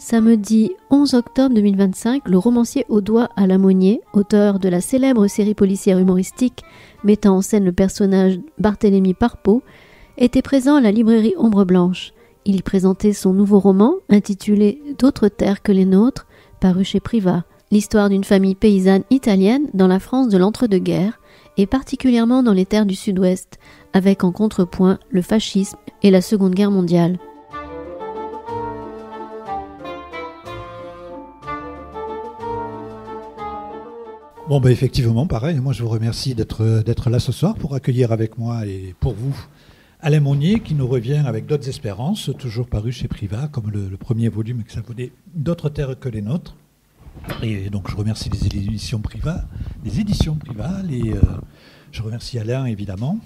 Samedi 11 octobre 2025, le romancier Audoin Alamonier, auteur de la célèbre série policière humoristique mettant en scène le personnage Barthélemy Parpeau, était présent à la librairie Ombre Blanche. Il y présentait son nouveau roman, intitulé « D'autres terres que les nôtres », paru chez Privat. L'histoire d'une famille paysanne italienne dans la France de l'entre-deux-guerres, et particulièrement dans les terres du Sud-Ouest, avec en contrepoint le fascisme et la Seconde Guerre mondiale. Bon, effectivement, pareil, moi je vous remercie d'être là ce soir pour accueillir avec moi et pour vous Alain Monnier qui nous revient avec d'autres espérances, toujours paru chez Privat, comme le premier volume qui s'appelait « D'autres terres que les nôtres ». Et donc je remercie les éditions Privat, je remercie Alain évidemment.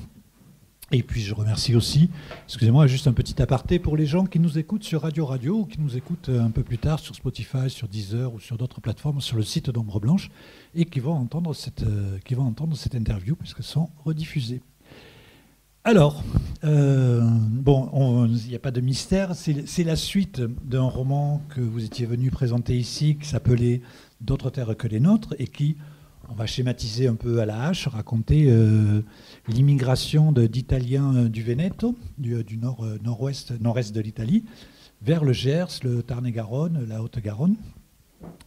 Et puis je remercie aussi, excusez-moi, juste un petit aparté pour les gens qui nous écoutent sur Radio ou qui nous écoutent un peu plus tard sur Spotify, sur Deezer ou sur d'autres plateformes, sur le site d'Ombre Blanche, et qui vont entendre cette interview puisqu'elles sont rediffusées. Alors, il n'y a pas de mystère, c'est la suite d'un roman que vous étiez venu présenter ici, qui s'appelait « D'autres terres que les nôtres » et qui, on va schématiser un peu à la hache, raconter l'immigration d'Italiens du Veneto, du nord-est de l'Italie, vers le Gers, le Tarn-et-Garonne, la Haute-Garonne.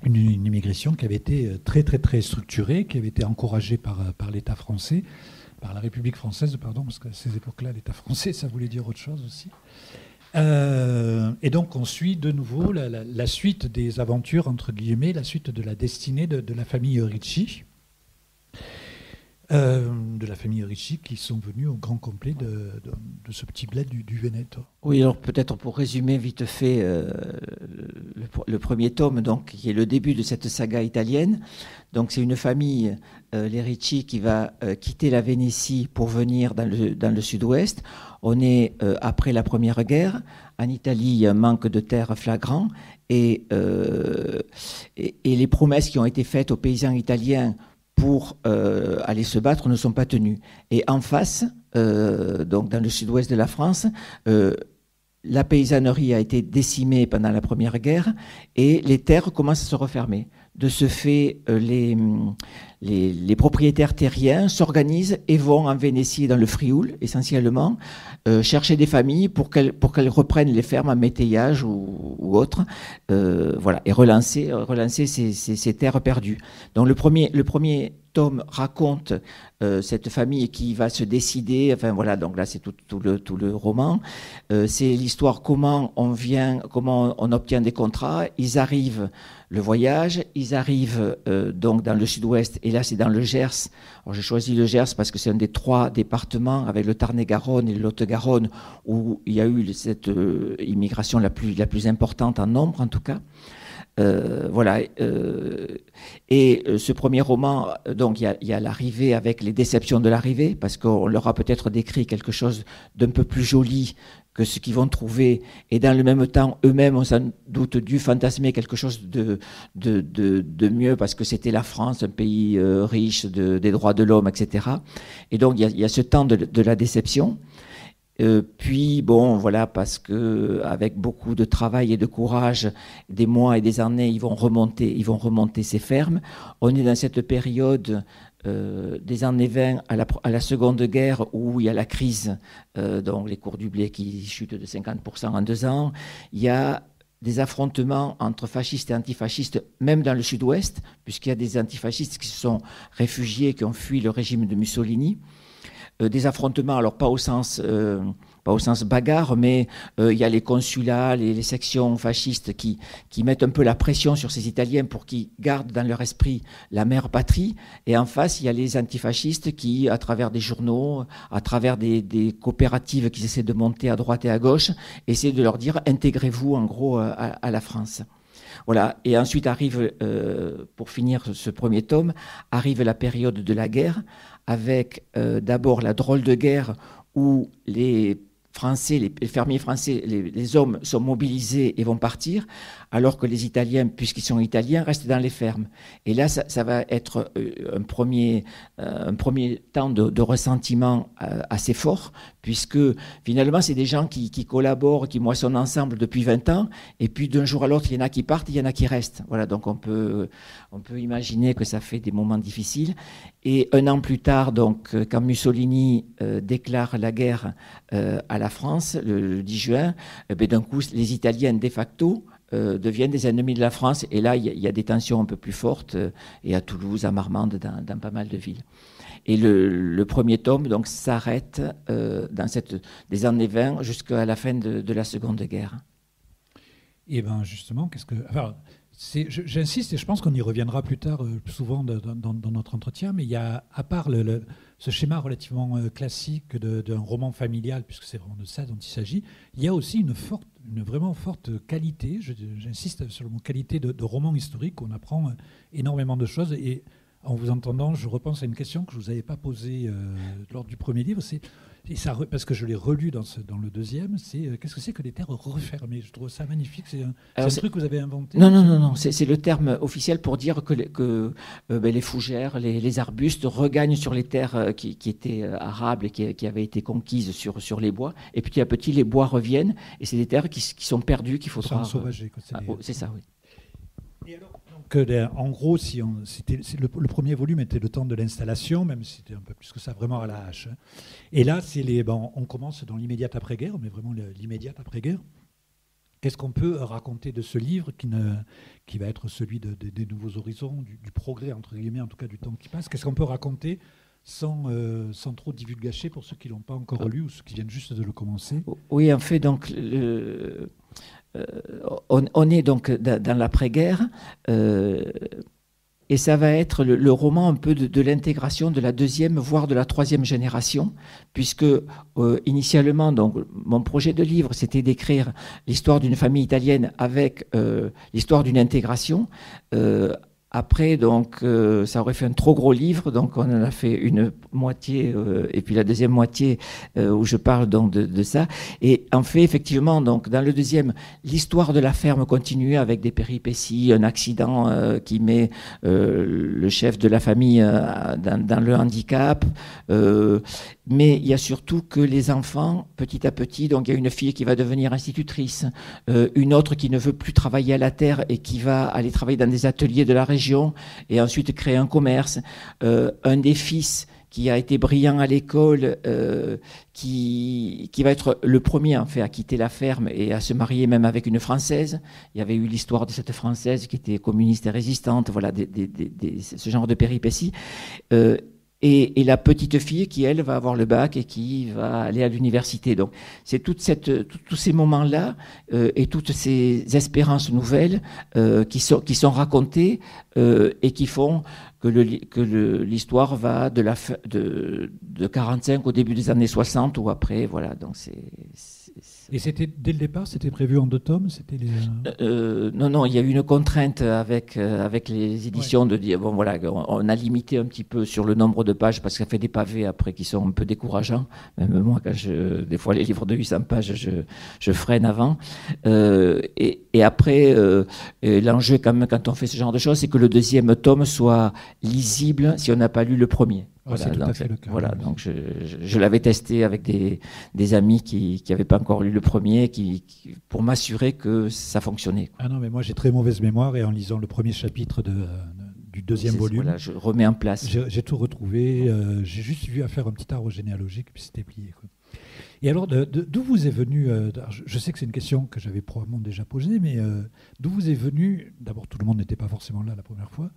Une immigration qui avait été très, très, très structurée, qui avait été encouragée par l'État français, par la République française, pardon, parce qu'à ces époques-là, l'État français, ça voulait dire autre chose aussi. Et donc, on suit de nouveau la suite des aventures, entre guillemets, la suite de la destinée de la famille Ricci. Qui sont venus au grand complet de ce petit bled du Veneto. Oui, alors peut-être pour résumer vite fait le premier tome, donc, qui est le début de cette saga italienne. Donc c'est une famille, les Ricci, qui va quitter la Vénétie pour venir dans le sud-ouest. On est après la Première Guerre. En Italie, il y a un manque de terre flagrant. Et les promesses qui ont été faites aux paysans italiens pour aller se battre ne sont pas tenus. Et en face, donc dans le sud-ouest de la France, la paysannerie a été décimée pendant la Première Guerre et les terres commencent à se refermer. De ce fait, les propriétaires terriens s'organisent et vont en Vénétie et dans le Frioul, essentiellement, chercher des familles pour qu'elles reprennent les fermes en métayage ou autre, voilà, et relancer ces terres perdues. Donc le premier tome raconte cette famille qui va se décider, enfin voilà, donc là c'est tout le roman. C'est l'histoire comment on obtient des contrats. Ils arrivent, le voyage, ils arrivent donc dans le sud-ouest, et là c'est dans le Gers. Alors j'ai choisi le Gers parce que c'est un des 3 départements avec le Tarn-et-Garonne et le Haute-Garonne où il y a eu cette immigration la plus importante en nombre en tout cas. Voilà. Et ce premier roman, donc il y a l'arrivée avec les déceptions de l'arrivée, parce qu'on leur a peut-être décrit quelque chose d'un peu plus joli que ce qu'ils vont trouver, et dans le même temps, eux-mêmes ont sans doute dû fantasmer quelque chose de mieux, parce que c'était la France, un pays riche des droits de l'homme, etc. Et donc il y a ce temps de la déception. Puis bon, voilà, parce que avec beaucoup de travail et de courage, des mois et des années, ils vont remonter ces fermes. On est dans cette période des années 20 à la Seconde Guerre où il y a la crise, donc les cours du blé qui chutent de 50% en 2 ans. Il y a des affrontements entre fascistes et antifascistes, même dans le sud-ouest, puisqu'il y a des antifascistes qui se sont réfugiés, qui ont fui le régime de Mussolini. Des affrontements, alors pas au sens bagarre, mais il y a les consulats, les sections fascistes qui mettent un peu la pression sur ces Italiens pour qu'ils gardent dans leur esprit la mère patrie. Et en face, il y a les antifascistes qui, à travers des journaux, à travers des coopératives qu'ils essaient de monter à droite et à gauche, essaient de leur dire « intégrez-vous en gros à la France ». Voilà. Et ensuite arrive, pour finir ce premier tome, arrive la période de la guerre, avec d'abord la drôle de guerre où les français, les fermiers français, les hommes sont mobilisés et vont partir, alors que les Italiens, puisqu'ils sont italiens, restent dans les fermes. Et là, ça va être un premier temps de ressentiment assez fort, puisque finalement, c'est des gens qui collaborent, qui moissonnent ensemble depuis 20 ans, et puis d'un jour à l'autre, il y en a qui partent, il y en a qui restent. Voilà, donc on peut imaginer que ça fait des moments difficiles. Et un an plus tard, donc, quand Mussolini déclare la guerre à la France, le 10 juin, d'un coup, les Italiens, de facto, deviennent des ennemis de la France. Et là, il y a des tensions un peu plus fortes, et à Toulouse, à Marmande, dans pas mal de villes. Et le premier tome donc, s'arrête des années 20 jusqu'à la fin de la Seconde Guerre. Et bien justement, j'insiste et je pense qu'on y reviendra plus tard, plus souvent dans notre entretien, mais il y a, à part ce schéma relativement classique d'un roman familial, puisque c'est vraiment de ça dont il s'agit, il y a aussi une vraiment forte qualité, j'insiste sur le mot qualité de roman historique, où on apprend énormément de choses. Et en vous entendant, je repense à une question que je ne vous avais pas posée lors du premier livre, parce que je l'ai relu dans le deuxième, c'est qu'est-ce que c'est que les terres refermées? Je trouve ça magnifique, c'est un truc que vous avez inventé? Non, c'est le terme officiel pour dire que les fougères, les arbustes regagnent sur les terres qui étaient arables et qui avaient été conquises sur les bois, et petit à petit les bois reviennent, et c'est des terres qui sont perdues qu'il faudra... Sauvagées, c'est ça, oui. Et alors, en gros, le premier volume était le temps de l'installation, même si c'était un peu plus que ça, vraiment à la hache. Et là, on commence dans l'immédiate après-guerre, mais vraiment l'immédiate après-guerre. Qu'est-ce qu'on peut raconter de ce livre qui va être celui des nouveaux horizons, du progrès, entre guillemets, en tout cas du temps qui passe? Qu'est-ce qu'on peut raconter sans trop divulgacher pour ceux qui ne l'ont pas encore lu ou ceux qui viennent juste de le commencer? Oui, en fait, donc... on est donc dans l'après-guerre et ça va être le roman un peu de l'intégration de la deuxième, voire de la troisième génération, puisque initialement, donc, mon projet de livre, c'était d'écrire l'histoire d'une famille italienne avec l'histoire d'une intégration. Après, donc, ça aurait fait un trop gros livre, donc on en a fait une moitié, et puis la deuxième moitié où je parle donc de ça. Et en fait, effectivement, donc dans le deuxième, l'histoire de la ferme continue avec des péripéties, un accident qui met le chef de la famille dans le handicap. Mais il y a surtout que les enfants, petit à petit, donc il y a une fille qui va devenir institutrice, une autre qui ne veut plus travailler à la terre et qui va aller travailler dans des ateliers de la région et ensuite créer un commerce. Un des fils qui a été brillant à l'école, qui va être le premier en fait à quitter la ferme et à se marier même avec une Française. Il y avait eu l'histoire de cette Française qui était communiste et résistante, voilà, ce genre de péripéties. Et la petite fille qui, elle, va avoir le bac et qui va aller à l'université. Donc, c'est tous ces moments-là et toutes ces espérances nouvelles qui sont racontées et qui font que l'histoire va de 45 au début des années 60 ou après. Voilà, donc Et c'était dès le départ, c'était prévu en 2 tomes, Non, il y a eu une contrainte avec les éditions de dire bon voilà, on a limité un petit peu sur le nombre de pages parce que ça fait des pavés après qui sont un peu décourageants. Même moi, des fois les livres de 800 pages, je freine avant. Et après, l'enjeu quand même quand on fait ce genre de choses, c'est que le deuxième tome soit lisible si on n'a pas lu le premier. Voilà, c'est tout à fait le cas. Voilà, donc je l'avais testé avec des amis qui n'avaient pas encore lu le premier, pour m'assurer que ça fonctionnait. Ah non, mais moi j'ai très mauvaise mémoire et en lisant le premier chapitre du deuxième volume, voilà, je remets en place. J'ai tout retrouvé. J'ai juste eu à faire un petit arbre généalogique puis c'était plié, quoi. Et alors, d'où vous est venu, je sais que c'est une question que j'avais probablement déjà posée, mais d'où vous est venu, d'abord tout le monde n'était pas forcément là la première fois,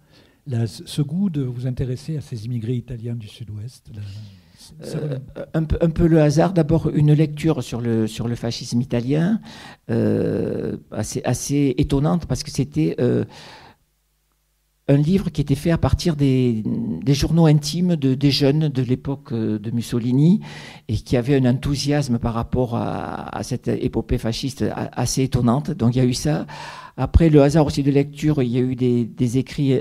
ce goût de vous intéresser à ces immigrés italiens du Sud-Ouest? Un peu le hasard. D'abord, une lecture sur le fascisme italien, assez étonnante, parce que c'était un livre qui était fait à partir des journaux intimes des jeunes de l'époque de Mussolini et qui avait un enthousiasme par rapport à cette épopée fasciste assez étonnante. Donc il y a eu ça. Après, le hasard aussi de lecture, il y a eu des écrits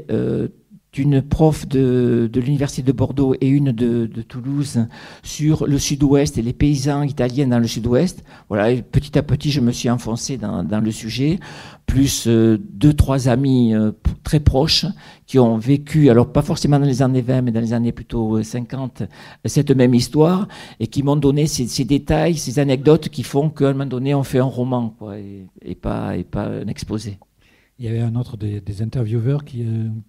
d'une prof de l'université de Bordeaux et une de Toulouse sur le sud-ouest et les paysans italiens dans le sud-ouest. Voilà, et petit à petit, je me suis enfoncé dans le sujet, plus 2-3 amis très proches qui ont vécu, alors pas forcément dans les années 20, mais dans les années plutôt 50, cette même histoire, et qui m'ont donné ces détails, ces anecdotes qui font qu'à un moment donné, on fait un roman, quoi, et pas un exposé. Il y avait un autre des intervieweurs qui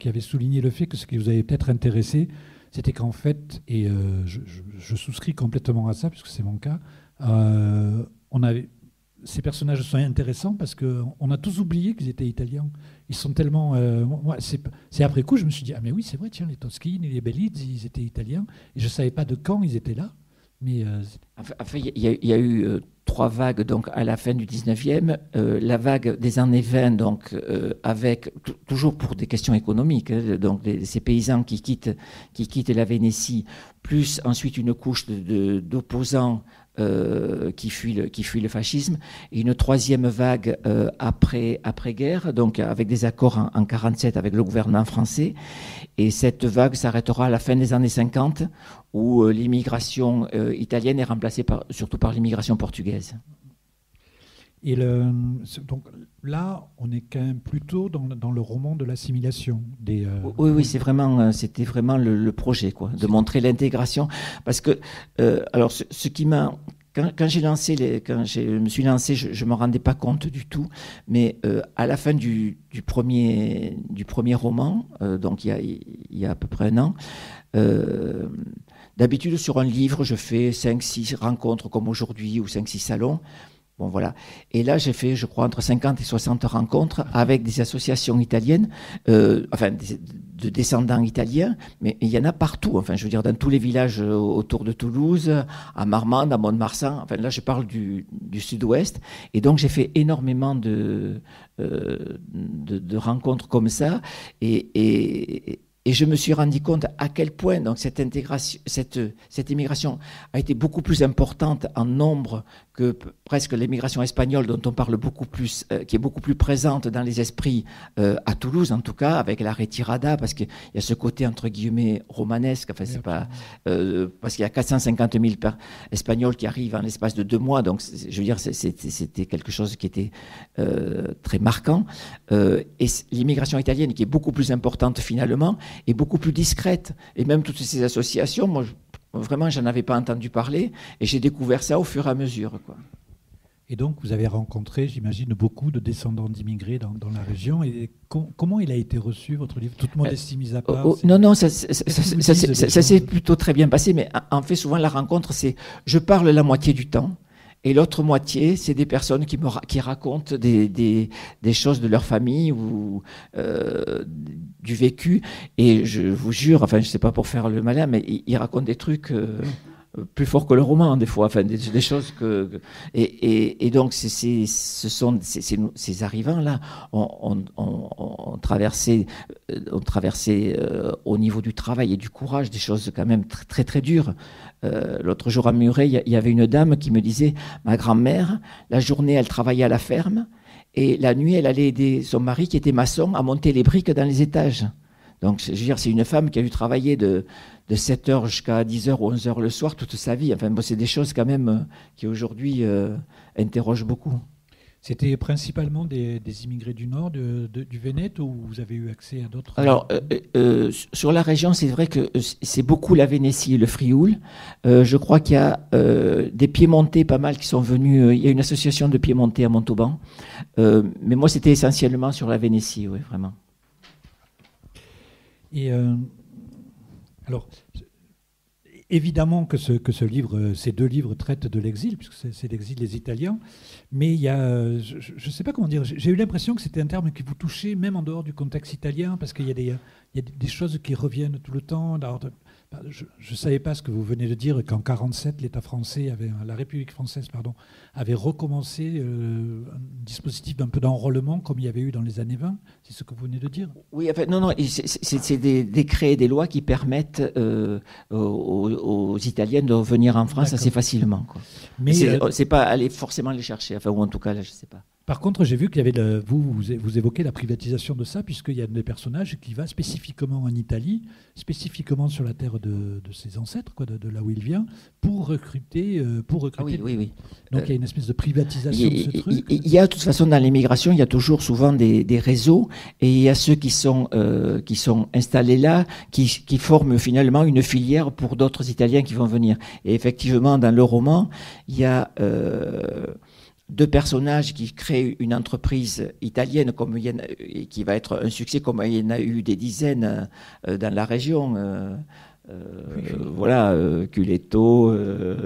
avait souligné le fait que ce qui vous avait peut-être intéressé, c'était qu'en fait, et je souscris complètement à ça, puisque c'est mon cas, ces personnages sont intéressants parce qu'on a tous oublié qu'ils étaient italiens. Ils sont tellement... moi, c'est après coup, je me suis dit, ah mais oui, c'est vrai, tiens, les Toschini, les Bellizzi, ils étaient italiens, et je ne savais pas de quand ils étaient là. Mais enfin, il y a eu 3 vagues donc, à la fin du 19e. La vague des années 20, donc, avec, toujours pour des questions économiques, donc ces paysans qui quittent la Vénétie, plus ensuite une couche d'opposants qui fuient le fascisme, et une 3e vague après-guerre, donc avec des accords en 1947 avec le gouvernement français. Et cette vague s'arrêtera à la fin des années 50, où l'immigration italienne est remplacée surtout par l'immigration portugaise. Et donc là, on est quand même plutôt dans le roman de l'assimilation. Oui, c'était vraiment le projet, quoi, de montrer l'intégration. Parce que, alors, ce qui m'a... Quand je me suis lancé, je ne me rendais pas compte du tout, mais à la fin du premier roman, donc il y a à peu près un an, d'habitude sur un livre, je fais 5-6 rencontres comme aujourd'hui ou 5-6 salons. Bon, voilà. Et là, j'ai fait, je crois, entre 50 et 60 rencontres avec des associations italiennes, enfin, de descendants italiens, mais il y en a partout. Enfin, je veux dire, dans tous les villages autour de Toulouse, à Marmande, à Mont-de-Marsan. Enfin, là, je parle du sud-ouest. Et donc, j'ai fait énormément de rencontres comme ça. Et je me suis rendu compte à quel point donc, cette immigration a été beaucoup plus importante en nombre que presque l'immigration espagnole, dont on parle beaucoup plus, qui est beaucoup plus présente dans les esprits, à Toulouse en tout cas, avec la retirada, parce qu'il y a ce côté entre guillemets romanesque, enfin, c'est pas, parce qu'il y a 450 000 Espagnols qui arrivent en l'espace de 2 mois, donc je veux dire, c'était quelque chose qui était très marquant. Et l'immigration italienne, qui est beaucoup plus importante finalement, est beaucoup plus discrète. Et même toutes ces associations, moi, vraiment, je n'en avais pas entendu parler, et j'ai découvert ça au fur et à mesure, quoi. Et donc, vous avez rencontré, j'imagine, beaucoup de descendants d'immigrés dans la région. Et comment il a été reçu, votre livre, toute modestie mise à part? Non, ça s'est plutôt très bien passé, mais en fait, souvent, la rencontre, c'est je parle la moitié du temps, et l'autre moitié, c'est des personnes qui racontent des choses de leur famille ou du vécu. Et je vous jure, enfin, je ne sais pas pour faire le malin, mais ils racontent des trucs plus forts que le roman, des fois. Enfin, des choses que... Et donc, ce sont ces arrivants-là ont traversé au niveau du travail et du courage des choses quand même très, très, très dures. L'autre jour à Muret, il y avait une dame qui me disait, ma grand-mère, la journée, elle travaillait à la ferme, et la nuit, elle allait aider son mari, qui était maçon, à monter les briques dans les étages. Donc, je veux dire, c'est une femme qui a dû travailler de 7h jusqu'à 10h ou 11h le soir toute sa vie. Enfin, bon, c'est des choses quand même qui aujourd'hui interrogent beaucoup. C'était principalement des immigrés du Nord, du Vénéto, ou vous avez eu accès à d'autres? Alors, sur la région, c'est vrai que c'est beaucoup la Vénétie et le Frioul. Je crois qu'il y a des Piémontais pas mal qui sont venus. Il y a une association de Piémontais à Montauban. Mais moi, c'était essentiellement sur la Vénétie, oui, vraiment. Et alors, évidemment que ce livre, ces 2 livres traitent de l'exil, puisque c'est l'exil des Italiens, mais il y a, je ne sais pas comment dire, j'ai eu l'impression que c'était un terme qui vous touchait même en dehors du contexte italien, parce qu'il y a des choses qui reviennent tout le temps. Alors, je ne savais pas ce que vous venez de dire, qu'en 1947, l'État français la République française, avait recommencé un dispositif d'un peu d'enrôlement, comme il y avait eu dans les années 20. C'est ce que vous venez de dire? Oui, en fait, non, c'est des décrets et des lois qui permettent aux Italiens de venir en France assez facilement, quoi. Mais c'est pas aller forcément les chercher, enfin, ou en tout cas, là, je ne sais pas. Par contre, j'ai vu qu'il y avait vous évoquez la privatisation de ça, puisqu'il y a des personnages qui va spécifiquement en Italie, spécifiquement sur la terre de ses ancêtres, quoi, de là où il vient, pour recruter. Oui. Donc il y a une espèce de privatisation de ce truc. Il y a de toute façon dans l'immigration, il y a toujours souvent des réseaux, et il y a ceux qui sont installés là, qui forment finalement une filière pour d'autres Italiens qui vont venir. Et effectivement, dans le roman, il y a deux personnages qui créent une entreprise italienne qui va être un succès, comme il y en a eu des dizaines dans la région. Voilà, Culetto,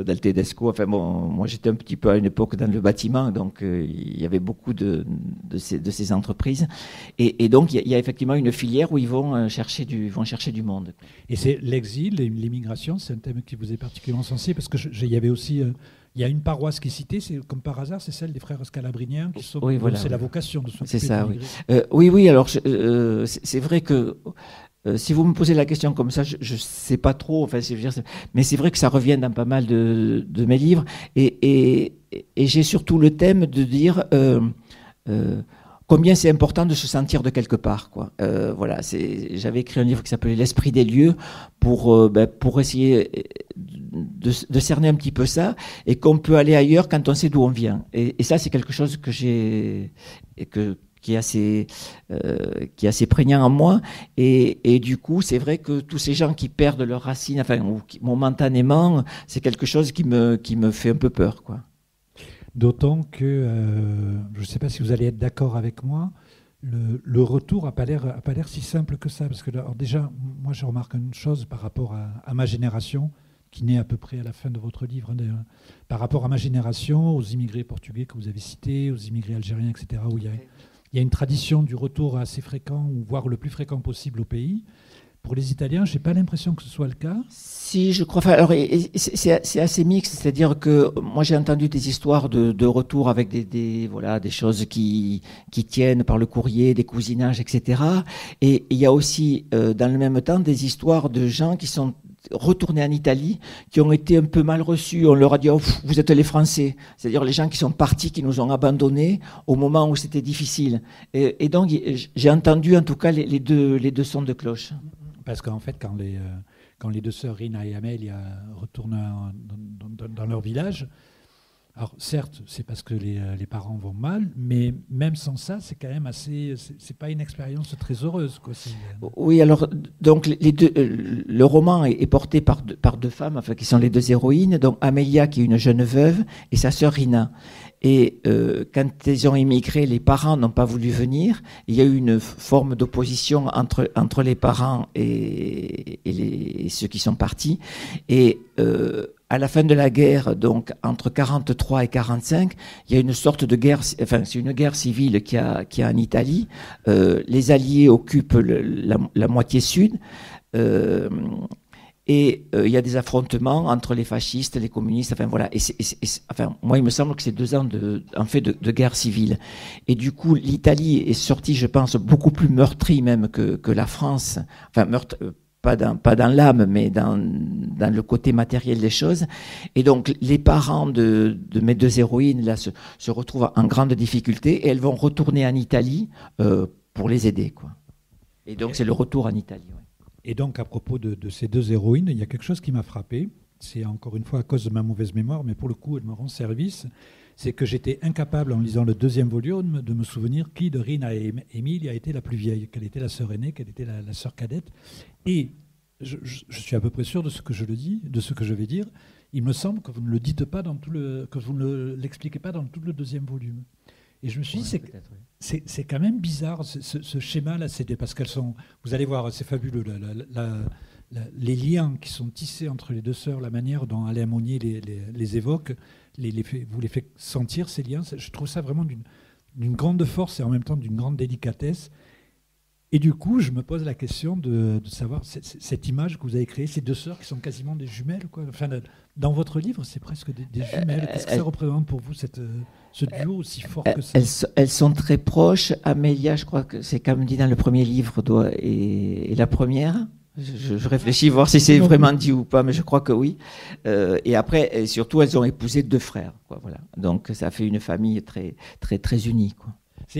Del Tedesco. Enfin bon, moi j'étais un petit peu à une époque dans le bâtiment, donc il y avait beaucoup de ces entreprises. Et donc il y a effectivement une filière où ils vont chercher du monde. Et c'est l'exil, l'immigration, c'est un thème qui vous est particulièrement sensible, parce que il y avait aussi. Il y a une paroisse qui est citée, c'est comme par hasard, c'est celle des frères scalabriniens qui sont. Oui, voilà, c'est la vocation de son. C'est ça, oui. Oui. Alors, c'est vrai que si vous me posez la question comme ça, je sais pas trop. Enfin, mais c'est vrai que ça revient dans pas mal de mes livres, et j'ai surtout le thème de dire. Combien c'est important de se sentir de quelque part, quoi. Voilà, j'avais écrit un livre qui s'appelait L'esprit des lieux pour essayer de cerner un petit peu ça, et qu'on peut aller ailleurs quand on sait d'où on vient. Et ça, c'est quelque chose qui est assez prégnant en moi. Et du coup, c'est vrai que tous ces gens qui perdent leurs racines, enfin, ou momentanément, c'est quelque chose qui me fait un peu peur, quoi. D'autant que, je ne sais pas si vous allez être d'accord avec moi, le retour n'a pas l'air si simple que ça. Parce que alors déjà, moi je remarque une chose par rapport à ma génération, qui naît à peu près à la fin de votre livre, hein, par rapport à ma génération, aux immigrés portugais que vous avez cités, aux immigrés algériens, etc., où il y a une tradition du retour assez fréquent, ou voire le plus fréquent possible au pays. Pour les Italiens, je n'ai pas l'impression que ce soit le cas. Si, je crois. Enfin, alors, c'est assez mixte, c'est-à-dire que moi j'ai entendu des histoires de retour avec des choses qui tiennent par le courrier, des cousinages, etc. Et il y a aussi, dans le même temps, des histoires de gens qui sont retournés en Italie, qui ont été un peu mal reçus. On leur a dit oh, vous êtes les Français, c'est-à-dire les gens qui sont partis, qui nous ont abandonnés au moment où c'était difficile. Et donc j'ai entendu en tout cas les deux sons de cloche. Parce qu'en fait, quand les deux sœurs Rina et Amelia retournent dans leur village, alors certes, c'est parce que les parents vont mal, mais même sans ça, c'est quand même assez. C'est pas une expérience très heureuse, quoi. Oui, alors donc le roman est porté par deux femmes, enfin qui sont les deux héroïnes, donc Amelia qui est une jeune veuve et sa sœur Rina. Et quand ils ont immigré, les parents n'ont pas voulu venir. Il y a eu une forme d'opposition entre les parents et ceux qui sont partis. Et à la fin de la guerre, donc entre 43 et 45, il y a une sorte de guerre. Enfin, c'est une guerre civile qui a en Italie. Les Alliés occupent la moitié sud. Et il y a des affrontements entre les fascistes, les communistes, enfin voilà. Enfin, moi, il me semble que c'est 2 ans de guerre civile. Et du coup, l'Italie est sortie, je pense, beaucoup plus meurtrie même que la France. Enfin, pas dans l'âme, mais dans le côté matériel des choses. Et donc, les parents de mes deux héroïnes là se retrouvent en grande difficulté, et elles vont retourner en Italie pour les aider, quoi. Et donc, c'est le retour en Italie. Ouais. Et donc, à propos de ces deux héroïnes, il y a quelque chose qui m'a frappé. C'est encore une fois à cause de ma mauvaise mémoire, mais pour le coup, elle me rend service. C'est que j'étais incapable, en lisant le 2e volume, de me souvenir qui de Rina et Émile a été la plus vieille, quelle était la sœur aînée, quelle était la sœur cadette. Et je suis à peu près sûr de ce que je le dis, de ce que je vais dire. Il me semble que vous ne le dites pas que vous ne l'expliquez pas dans tout le 2e volume. Et je me suis dit, c'est quand même bizarre ce schéma-là. Parce qu'elles sont, vous allez voir, c'est fabuleux. Les liens qui sont tissés entre les deux sœurs, la manière dont Alain Monnier les évoque, vous les faites sentir, ces liens. Je trouve ça vraiment d'une grande force et en même temps d'une grande délicatesse. Et du coup, je me pose la question de savoir cette image que vous avez créée, ces deux sœurs qui sont quasiment des jumelles, quoi. Enfin, dans votre livre, c'est presque des jumelles. Qu'est-ce que ça représente pour vous, ce duo aussi fort que ça? Elles sont très proches. Amélia, je crois que c'est comme dit dans le premier livre, est la première. Je réfléchis voir si c'est vraiment dit ou pas, mais je crois que oui. Et après, et surtout, elles ont épousé 2 frères, quoi, voilà. Donc ça fait une famille très, très, très unie, quoi.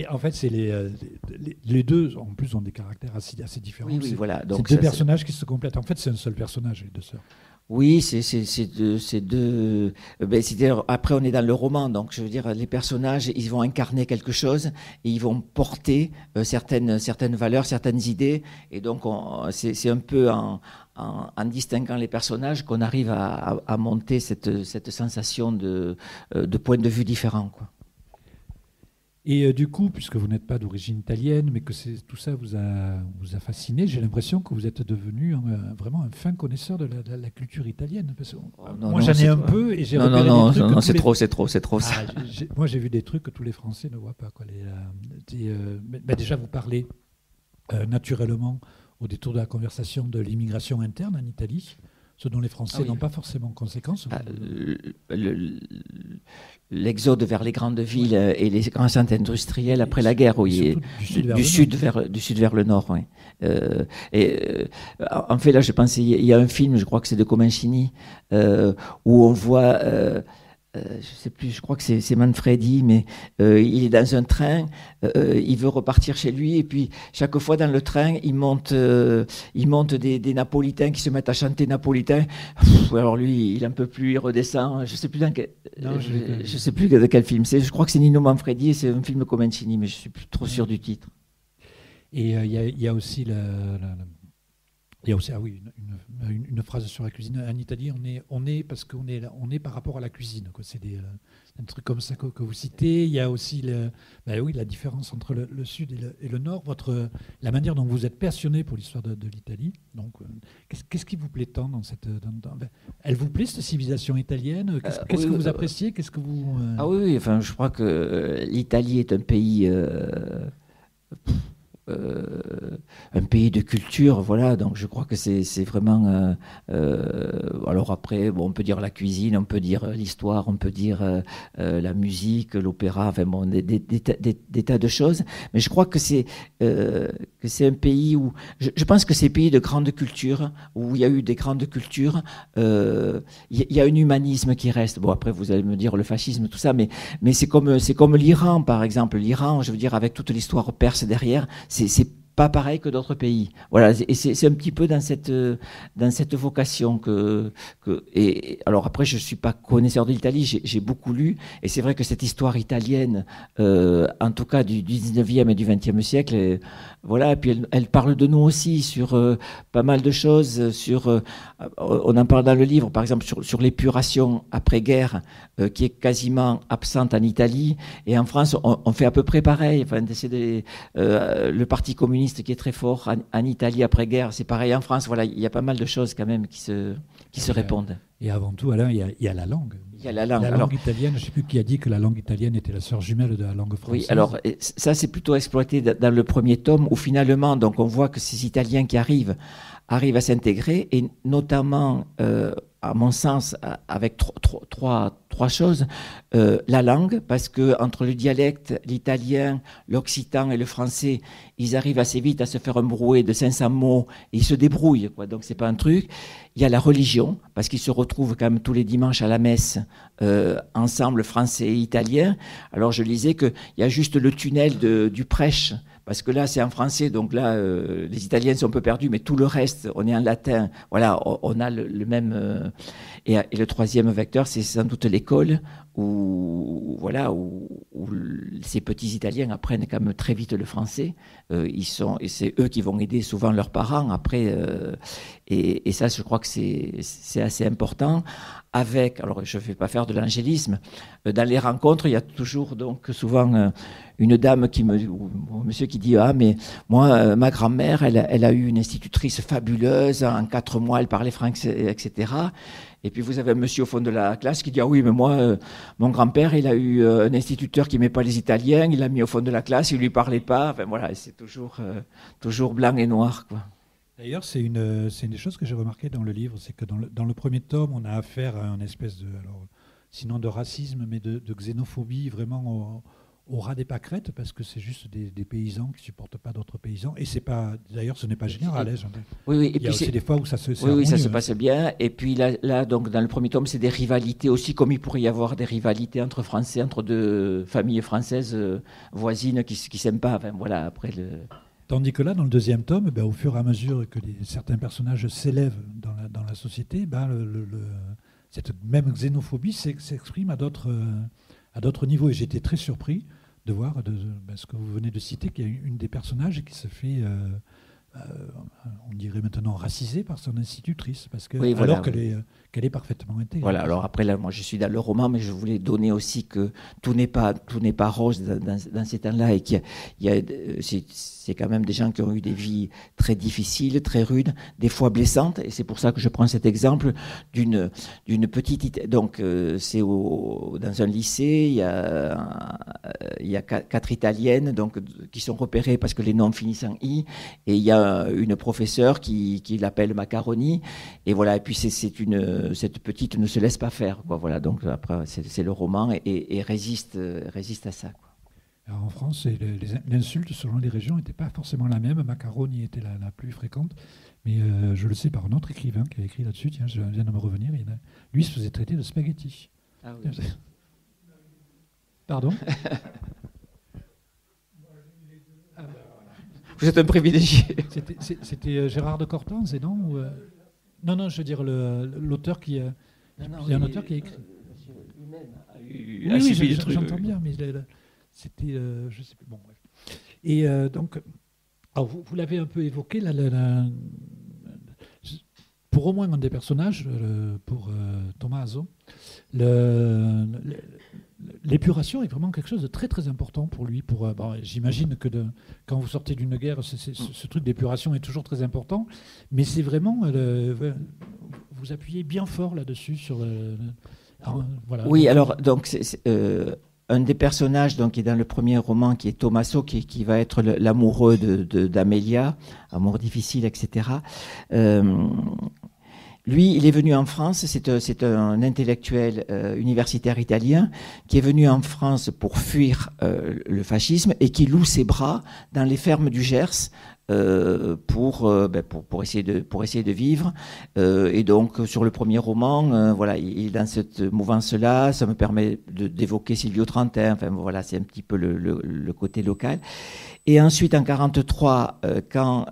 En fait, c'est les deux, en plus, ont des caractères assez différents. Oui, oui, voilà. Donc, c'est 2 personnages qui se complètent. En fait, c'est un seul personnage, les 2 sœurs. Oui, c'est deux. C'est-à-dire, après, on est dans le roman, donc je veux dire, les personnages, ils vont incarner quelque chose et ils vont porter certaines valeurs, certaines idées. Et donc, c'est un peu en distinguant les personnages qu'on arrive à monter cette sensation de point de vue différent, quoi. Et du coup, puisque vous n'êtes pas d'origine italienne, mais que tout ça vous a fasciné, j'ai l'impression que vous êtes devenu vraiment un fin connaisseur de la culture italienne. Parce que, moi, j'en ai un peu et j'ai repéré des trucs. Non, c'est trop ça. Moi, j'ai vu des trucs que tous les Français ne voient pas, quoi. Déjà, vous parlez naturellement, au détour de la conversation, de l'immigration interne en Italie, ce dont les Français n'ont pas forcément conséquence. L'exode vers les grandes villes et les grands centres industriels après la guerre, oui, du sud vers le nord. Oui. En fait, là, je pense il y a un film, je crois que c'est de Comencini, où on voit, je sais plus, je crois que c'est Manfredi, mais il est dans un train, il veut repartir chez lui, et puis chaque fois dans le train, il monte des Napolitains qui se mettent à chanter napolitain. Alors lui, il en peut plus, il redescend. Je sais plus je sais plus de quel film c'est. Je crois que c'est Nino Manfredi et c'est un film de Comencini, mais je suis plus trop sûr du titre. Et il y a aussi il y a aussi une phrase sur la cuisine. En Italie, on est parce qu'on est par rapport à la cuisine, quoi. C'est un truc comme ça que vous citez. Il y a aussi la différence entre le sud et le nord. La manière dont vous êtes passionné pour l'histoire de l'Italie. Donc, qu'est-ce qui vous plaît tant dans cette elle vous plaît, cette civilisation italienne? Qu'est-ce que vous appréciez? Qu'est-ce que vous Ah oui, enfin, je crois que l'Italie est un pays de culture, voilà. Donc je crois que c'est vraiment. Alors après, bon, on peut dire la cuisine, on peut dire l'histoire, on peut dire la musique, l'opéra, enfin bon, des tas de choses. Mais je crois que c'est un pays où je pense que c'est un pays de grande culture, où il y a eu des grandes cultures. Il y a un humanisme qui reste. Bon, après vous allez me dire le fascisme, tout ça, mais c'est comme l'Iran, par exemple. L'Iran, je veux dire, avec toute l'histoire perse derrière. C'est pas pareil que d'autres pays. Voilà, et c'est un petit peu dans cette vocation et alors après, je suis pas connaisseur de l'Italie, j'ai beaucoup lu, et c'est vrai que cette histoire italienne, en tout cas du 19e et du 20e siècle, voilà, et puis elle parle de nous aussi sur pas mal de choses, on en parle dans le livre, par exemple sur l'épuration après-guerre, qui est quasiment absente en Italie, et en France, on fait à peu près pareil. Enfin, le Parti communiste qui est très fort en Italie après-guerre, c'est pareil en France. Voilà, il y a pas mal de choses quand même qui se répondent. Et avant tout, Alain, il y a la langue. Il y a la langue. La langue italienne, je ne sais plus qui a dit que la langue italienne était la sœur jumelle de la langue française. Oui, alors ça c'est plutôt exploité dans le premier tome, où finalement, donc on voit que ces Italiens qui arrivent à s'intégrer, et notamment, à mon sens, avec trois choses. La langue, parce que entre le dialecte, l'italien, l'occitan et le français, ils arrivent assez vite à se faire un brouet de 500 mots, et ils se débrouillent, quoi. Donc c'est pas un truc. Il y a la religion, parce qu'ils se retrouvent quand même tous les dimanches à la messe, ensemble, français et italien. Alors je lisais qu'il y a juste le tunnel du prêche, parce que là c'est en français, donc là les Italiens sont un peu perdus, mais tout le reste on est en latin. Voilà, on a le même. Et le troisième vecteur, c'est sans doute l'école, où ces petits Italiens apprennent quand même très vite le français. Et c'est eux qui vont aider souvent leurs parents après. Et ça, je crois que c'est assez important. Alors je ne vais pas faire de l'angélisme, dans les rencontres, il y a toujours donc souvent une dame ou un monsieur qui dit: ah, mais moi, ma grand-mère, elle a eu une institutrice fabuleuse, en 4 mois elle parlait français, etc. Et puis vous avez un monsieur au fond de la classe qui dit: ah oui, mais moi, mon grand-père, il a eu un instituteur qui n'aimait pas les Italiens, il l'a mis au fond de la classe, il ne lui parlait pas. Enfin voilà, c'est toujours blanc et noir, quoi. D'ailleurs, c'est une des choses que j'ai remarqué dans le livre, c'est que dans le premier tome, on a affaire à une espèce sinon de racisme, mais de xénophobie vraiment au ras des pâquerettes parce que c'est juste des paysans qui supportent pas d'autres paysans. Et c'est pas, d'ailleurs, ce n'est pas général. Oui, et il y a aussi des fois où ça se oui, ça se passe bien. Et puis là, donc, dans le premier tome, c'est des rivalités aussi, comme il pourrait y avoir des rivalités entre Français, entre deux familles françaises voisines qui s'aiment pas. Enfin, voilà, après Tandis que là, dans le deuxième tome, au fur et à mesure que certains personnages s'élèvent dans la société, cette même xénophobie s'exprime à d'autres niveaux. Et j'ai été très surpris de voir ce que vous venez de citer, qu'il y a une des personnages qui se fait, on dirait maintenant, racisée par son institutrice, parce que, oui, voilà, alors qu'elle est parfaitement intégrée. Voilà, alors après, là, moi je suis dans le roman, mais je voulais donner aussi que tout n'est pas rose dans ces temps-là, et qu'il y a c'est quand même des gens qui ont eu des vies très difficiles, très rudes, des fois blessantes, et c'est pour ça que je prends cet exemple d'une petite... Donc, c'est dans un lycée, il y a 4 Italiennes donc, qui sont repérées parce que les noms finissent en « i », et il y a une professeure qui l'appelle Macaroni, et voilà, et puis cette petite ne se laisse pas faire, quoi, voilà, donc après, c'est le roman, et résiste à ça, quoi. Alors en France, l'insulte selon les régions n'était pas forcément la même. Macaroni était la plus fréquente, mais je le sais par un autre écrivain qui a écrit là-dessus. Tiens, je viens de me revenir. Lui, il se faisait traiter de spaghetti. Ah oui. Pardon. Vous êtes un privilégié. C'était Gérard de Cortanze, non Non, je veux dire l'auteur qui... Il y a un auteur qui a écrit... Oui, j'entends bien, mais... C'était, je sais plus. Bon, bref. Et donc, alors vous l'avez un peu évoqué, pour au moins un des personnages, pour Tommaso, l'épuration est vraiment quelque chose de très très important pour lui. J'imagine que quand vous sortez d'une guerre, ce truc d'épuration est toujours très important, mais c'est vraiment, vous appuyez bien fort là-dessus sur. Voilà. Oui, alors donc un des personnages donc, qui est dans le premier roman, qui est Tommaso, qui va être l'amoureux d'Amelia, amour difficile, etc. Lui, il est venu en France, c'est un intellectuel universitaire italien qui est venu en France pour fuir le fascisme et qui loue ses bras dans les fermes du Gers pour essayer de vivre. Et donc, sur le premier roman, voilà, il est dans cette mouvance-là. Ça me permet d'évoquer Silvio Trentin. Enfin, voilà, c'est un petit peu le côté local. Et ensuite, en 1943, quand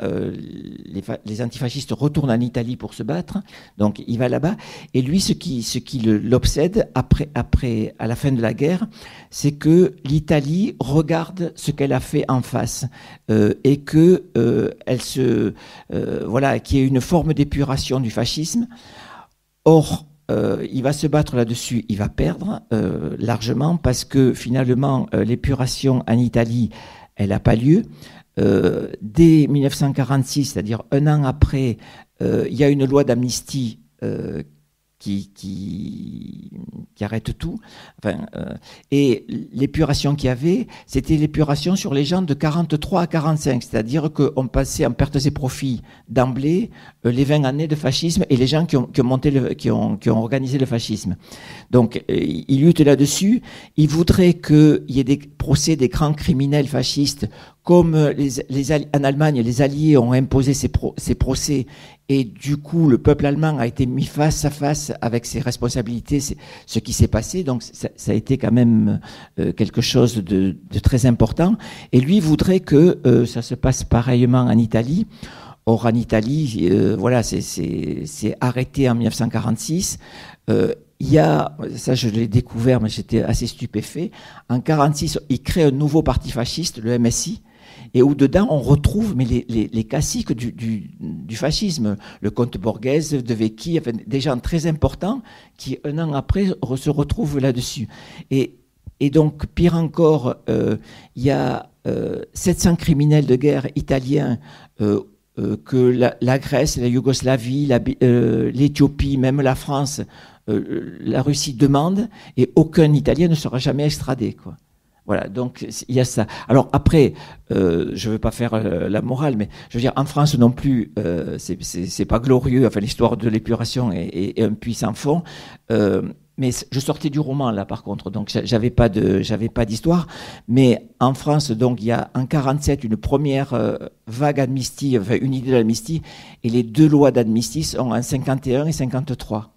les antifascistes retournent en Italie pour se battre, donc il va là-bas. Et lui, ce qui l'obsède après, à la fin de la guerre, c'est que l'Italie regarde ce qu'elle a fait en face et que voilà, qu'il y ait une forme d'épuration du fascisme. Or, il va se battre là-dessus, il va perdre largement parce que finalement, l'épuration en Italie, elle n'a pas lieu. Dès 1946, c'est-à-dire un an après, il y a une loi d'amnistie qui arrête tout. Enfin, et l'épuration qu'il y avait, c'était l'épuration sur les gens de 43 à 45, c'est-à-dire qu'on passait en pertes et profits d'emblée les 20 années de fascisme et les gens qui ont organisé le fascisme. Donc, il lutte là-dessus. Il voudrait qu'il y ait des procès des grands criminels fascistes, comme en Allemagne, les Alliés ont imposé ces procès, et du coup, le peuple allemand a été mis face à face avec ses responsabilités, ce qui s'est passé. Donc, ça a été quand même quelque chose de très important. Et lui voudrait que ça se passe pareillement en Italie. Or, en Italie, voilà, c'est arrêté en 1946. Il y a, ça je l'ai découvert, mais j'étais assez stupéfait. En 1946, il crée un nouveau parti fasciste, le MSI, et où dedans on retrouve les classiques du fascisme, le comte Borghese, De Vecchi, enfin, des gens très importants qui un an après se retrouvent là-dessus. Et donc pire encore, il y a 700 criminels de guerre italiens que la Grèce, la Yougoslavie, l'Éthiopie, même la France, la Russie demande, et aucun Italien ne sera jamais extradé, quoi. Voilà, donc il y a ça. Alors après, je ne veux pas faire la morale, mais je veux dire, en France non plus, c'est pas glorieux. Enfin, l'histoire de l'épuration est un puits sans fond. mais je sortais du roman là par contre, donc j'avais pas d'histoire. Mais en France, donc il y a en 47 une première vague amnistie, enfin une idée d'amnistie, et les deux lois d'amnistie sont en 51 et 53.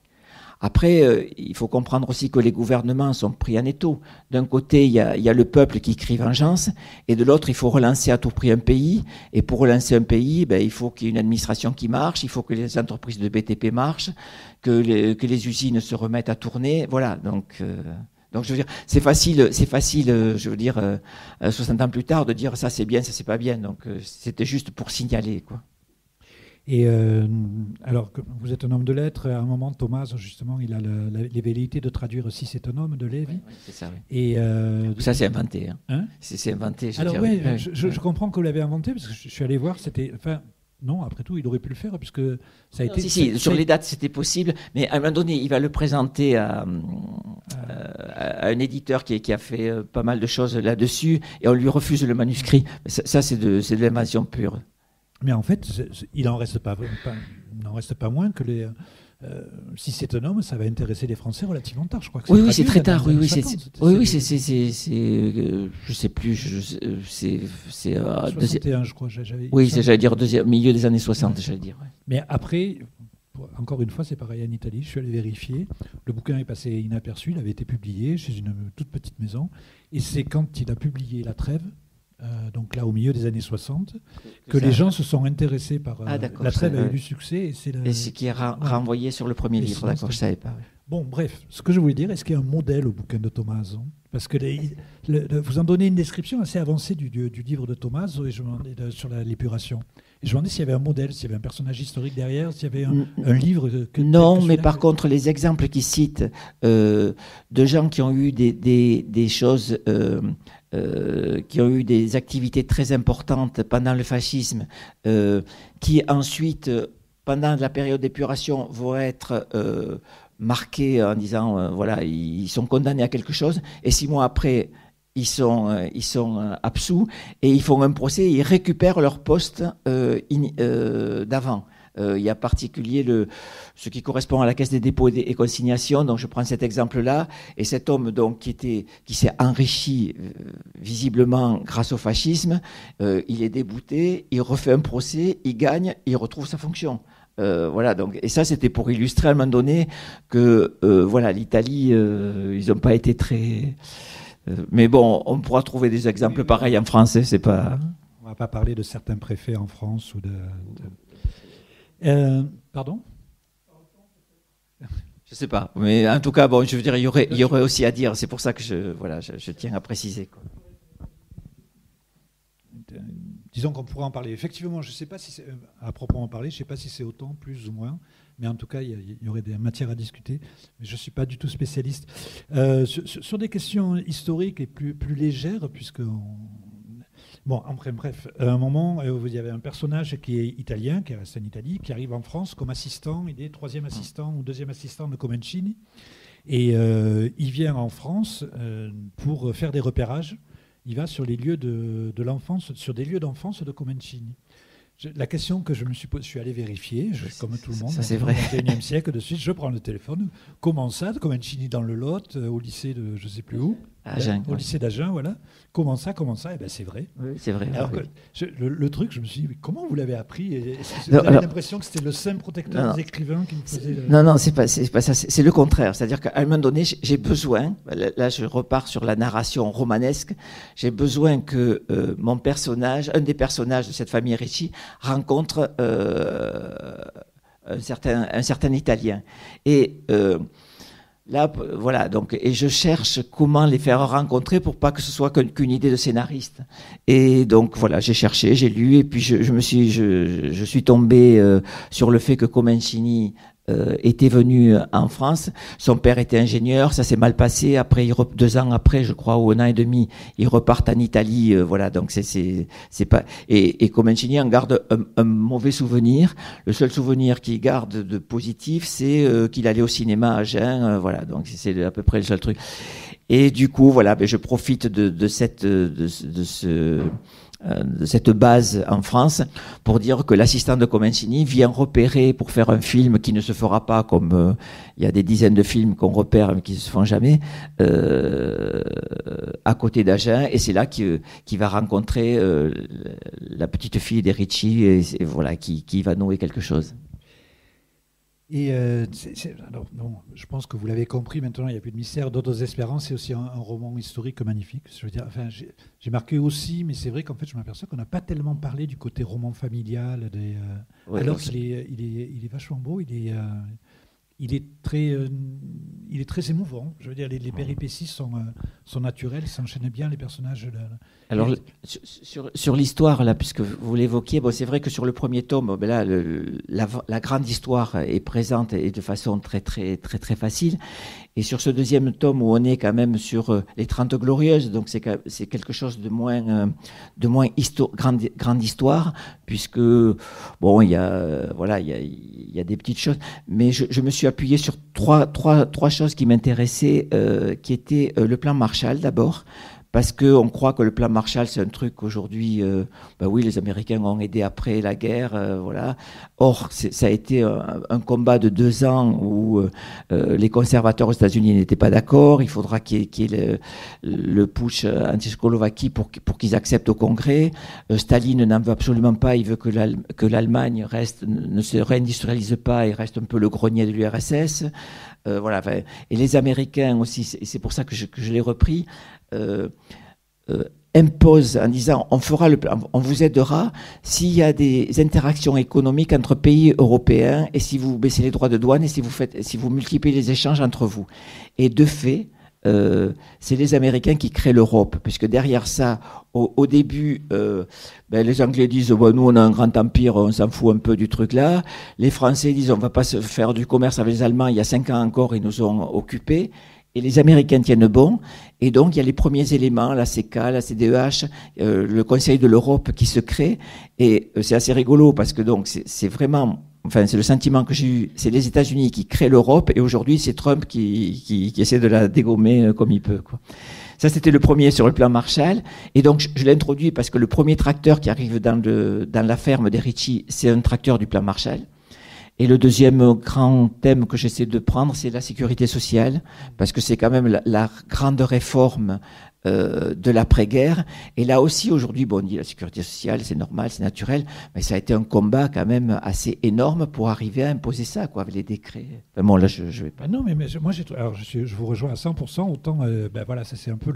Après, il faut comprendre aussi que les gouvernements sont pris en étau. D'un côté, il y a le peuple qui crie vengeance, et de l'autre, il faut relancer à tout prix un pays. Et pour relancer un pays, il faut qu'il y ait une administration qui marche, il faut que les entreprises de BTP marchent, que les usines se remettent à tourner. Voilà, donc je veux dire, c'est facile, je veux dire, 60 ans plus tard, de dire ça c'est bien, ça c'est pas bien. Donc c'était juste pour signaler, quoi. Et alors que vous êtes un homme de lettres, à un moment, Thomas, justement, il a les velléités de traduire Si c'est un homme de Lévy. Oui, c'est ça, oui. Et ça, c'est inventé. Hein, c'est inventé. Alors, oui, je comprends que vous l'avez inventé, parce que je suis allé voir, c'était. Enfin, non, après tout, il aurait pu le faire, puisque ça a été. Si, sur les dates, c'était possible, mais à un moment donné, il va le présenter à un éditeur qui a fait pas mal de choses là-dessus, et on lui refuse le manuscrit. Ça, c'est de l'invention pure. Mais en fait, il n'en reste pas moins que Si c'est un homme, ça va intéresser les Français relativement tard, je crois. Que oui, c'est très tard. Oui, c'est, je sais plus, c'est 61, je crois. Oui, j'allais dire milieu des années 60, j'allais dire. Ouais. Mais après, encore une fois, c'est pareil en Italie. Je suis allé vérifier. Le bouquin est passé inaperçu. Il avait été publié chez une toute petite maison. Et c'est quand il a publié La Trêve, donc là au milieu des années 60, que les gens se sont intéressés par La Trêve a eu du succès. Et c'est qui est renvoyé sur le premier livre, d'accord, je ne savais pas. Ouais. Bon, bref, ce que je voulais dire, est-ce qu'il y a un modèle au bouquin de Thomas, parce que vous en donnez une description assez avancée du livre de Thomas sur l'épuration. Et je me demandais s'il y avait un modèle, s'il y avait un personnage historique derrière, s'il y avait un livre. Non, mais par contre, les exemples qu'il cite de gens qui ont eu des choses, qui ont eu des activités très importantes pendant le fascisme, qui ensuite, pendant la période d'épuration, vont être marqués en disant, voilà, ils sont condamnés à quelque chose, et 6 mois après, ils sont absous, et ils font un procès, et ils récupèrent leur poste d'avant. Il y a en particulier ce qui correspond à la Caisse des dépôts et consignations, donc je prends cet exemple-là, et cet homme donc qui s'est enrichi visiblement grâce au fascisme, il est débouté, il refait un procès, il gagne, il retrouve sa fonction. Voilà, donc, et ça c'était pour illustrer à un moment donné que voilà, l'Italie, ils n'ont pas été très... mais bon, on pourra trouver des exemples pareils en français, c'est pas... On va pas parler de certains préfets en France ou pardon ? Je sais pas, mais en tout cas, bon, je veux dire, il y aurait aussi à dire. C'est pour ça que je tiens à préciser, quoi. Disons qu'on pourrait en parler. Effectivement, je ne sais pas si c'est, à proprement parler, je ne sais pas si c'est autant, plus ou moins, mais en tout cas, il y aurait des matières à discuter. Mais je ne suis pas du tout spécialiste. Sur des questions historiques et plus légères, puisque... Bon, bref, à un moment, il y avait un personnage qui est italien, qui reste en Italie, qui arrive en France comme assistant. Il est 3e assistant ou 2e assistant de Comencini. Et il vient en France pour faire des repérages. Il va sur les lieux de l'enfance, sur des lieux d'enfance de Comencini. La question que je me suis posée, je suis allé vérifier, comme tout le monde, ça, c'est vrai. Au XXIe siècle, de suite, je prends le téléphone. Comment ça, de Comencini dans le Lot, au lycée de je ne sais plus où, au lycée d'Agen, voilà. Comment ça, eh bien, c'est vrai. Oui, c'est vrai. Alors le truc, je me suis dit, mais comment vous l'avez appris? Vous avez l'impression que c'était le saint protecteur des écrivains qui me faisait... Non, c'est pas ça. C'est le contraire. C'est-à-dire qu'à un moment donné, j'ai besoin, là je repars sur la narration romanesque, j'ai besoin que mon personnage, un des personnages de cette famille Ricci, rencontre un certain Italien. Et... là, voilà, donc, et je cherche comment les faire rencontrer pour pas que ce soit qu'une idée de scénariste. Et donc, voilà, j'ai cherché, j'ai lu, et puis je suis tombé sur le fait que Comencini était venu en France. Son père était ingénieur, ça s'est mal passé. Après, 2 ans après, je crois, ou 1 an et demi, ils repartent en Italie. Voilà, donc c'est pas. Et Comencini en garde un mauvais souvenir. Le seul souvenir qu'il garde de positif, c'est qu'il allait au cinéma à Agen. Voilà, donc c'est à peu près le seul truc. Et du coup, voilà, je profite de cette base en France pour dire que l'assistant de Comencini vient repérer pour faire un film qui ne se fera pas comme il y a des dizaines de films qu'on repère mais qui ne se font jamais à côté d'Agen, et c'est là qu'il va rencontrer la petite fille des Ricci et voilà qui va nouer quelque chose. Et alors, non, je pense que vous l'avez compris, maintenant il n'y a plus de mystère. D'autres espérances, c'est aussi un roman historique magnifique. Je veux dire, enfin, j'ai marqué aussi, mais c'est vrai qu'en fait, je m'aperçois qu'on n'a pas tellement parlé du côté roman familial, Ouais, alors qu'il il est vachement beau, il est très émouvant. Je veux dire, les péripéties sont naturelles, s'enchaînent bien, les personnages. Alors, sur l'histoire, là, puisque vous l'évoquiez, bon, c'est vrai que sur le premier tome, ben là, la grande histoire est présente et de façon très, très, très, très facile. Et sur ce deuxième tome, où on est quand même sur les 30 Glorieuses, donc c'est quelque chose de moins grande histoire, puisque, bon, il y a des petites choses. Mais je me suis appuyé sur trois choses qui m'intéressaient, qui étaient le plan Marshall, d'abord. Parce qu'on croit que le plan Marshall, c'est un truc qu'aujourd'hui, oui, les Américains ont aidé après la guerre, voilà. Or, ça a été un combat de 2 ans où les conservateurs aux États-Unis n'étaient pas d'accord. Il faudra qu'il y ait le putsch anti-Tchécoslovaquie pour qu'ils acceptent au Congrès. Staline n'en veut absolument pas. Il veut que l'Allemagne ne se réindustrialise pas et reste un peu le grenier de l'URSS. Voilà. Et les Américains aussi, et c'est pour ça que je l'ai repris, impose en disant on vous aidera s'il y a des interactions économiques entre pays européens et si vous baissez les droits de douane et si vous multipliez les échanges entre vous. Et de fait, c'est les Américains qui créent l'Europe, puisque derrière ça, au début, les Anglais disent nous on a un grand empire, on s'en fout un peu du truc là. Les Français disent on va pas se faire du commerce avec les Allemands, il y a 5 ans encore ils nous ont occupés. Et les Américains tiennent bon, et donc il y a les premiers éléments, la CK, la CDEH, le Conseil de l'Europe qui se crée, et c'est assez rigolo parce que donc c'est vraiment, enfin c'est le sentiment que j'ai eu, c'est les États-Unis qui créent l'Europe, et aujourd'hui c'est Trump qui essaie de la dégommer comme il peut, quoi. Ça, c'était le premier sur le plan Marshall. Et donc, je l'ai introduit parce que le premier tracteur qui arrive dans la ferme des Ricci, c'est un tracteur du plan Marshall. Et le deuxième grand thème que j'essaie de prendre, c'est la sécurité sociale, parce que c'est quand même la grande réforme de l'après-guerre. Et là aussi, aujourd'hui, on dit la sécurité sociale, c'est normal, c'est naturel, mais ça a été un combat quand même assez énorme pour arriver à imposer ça, quoi, avec les décrets. Enfin, bon, là, je vais pas... Non, mais moi, je vous rejoins à 100%, autant, voilà, ça c'est un peu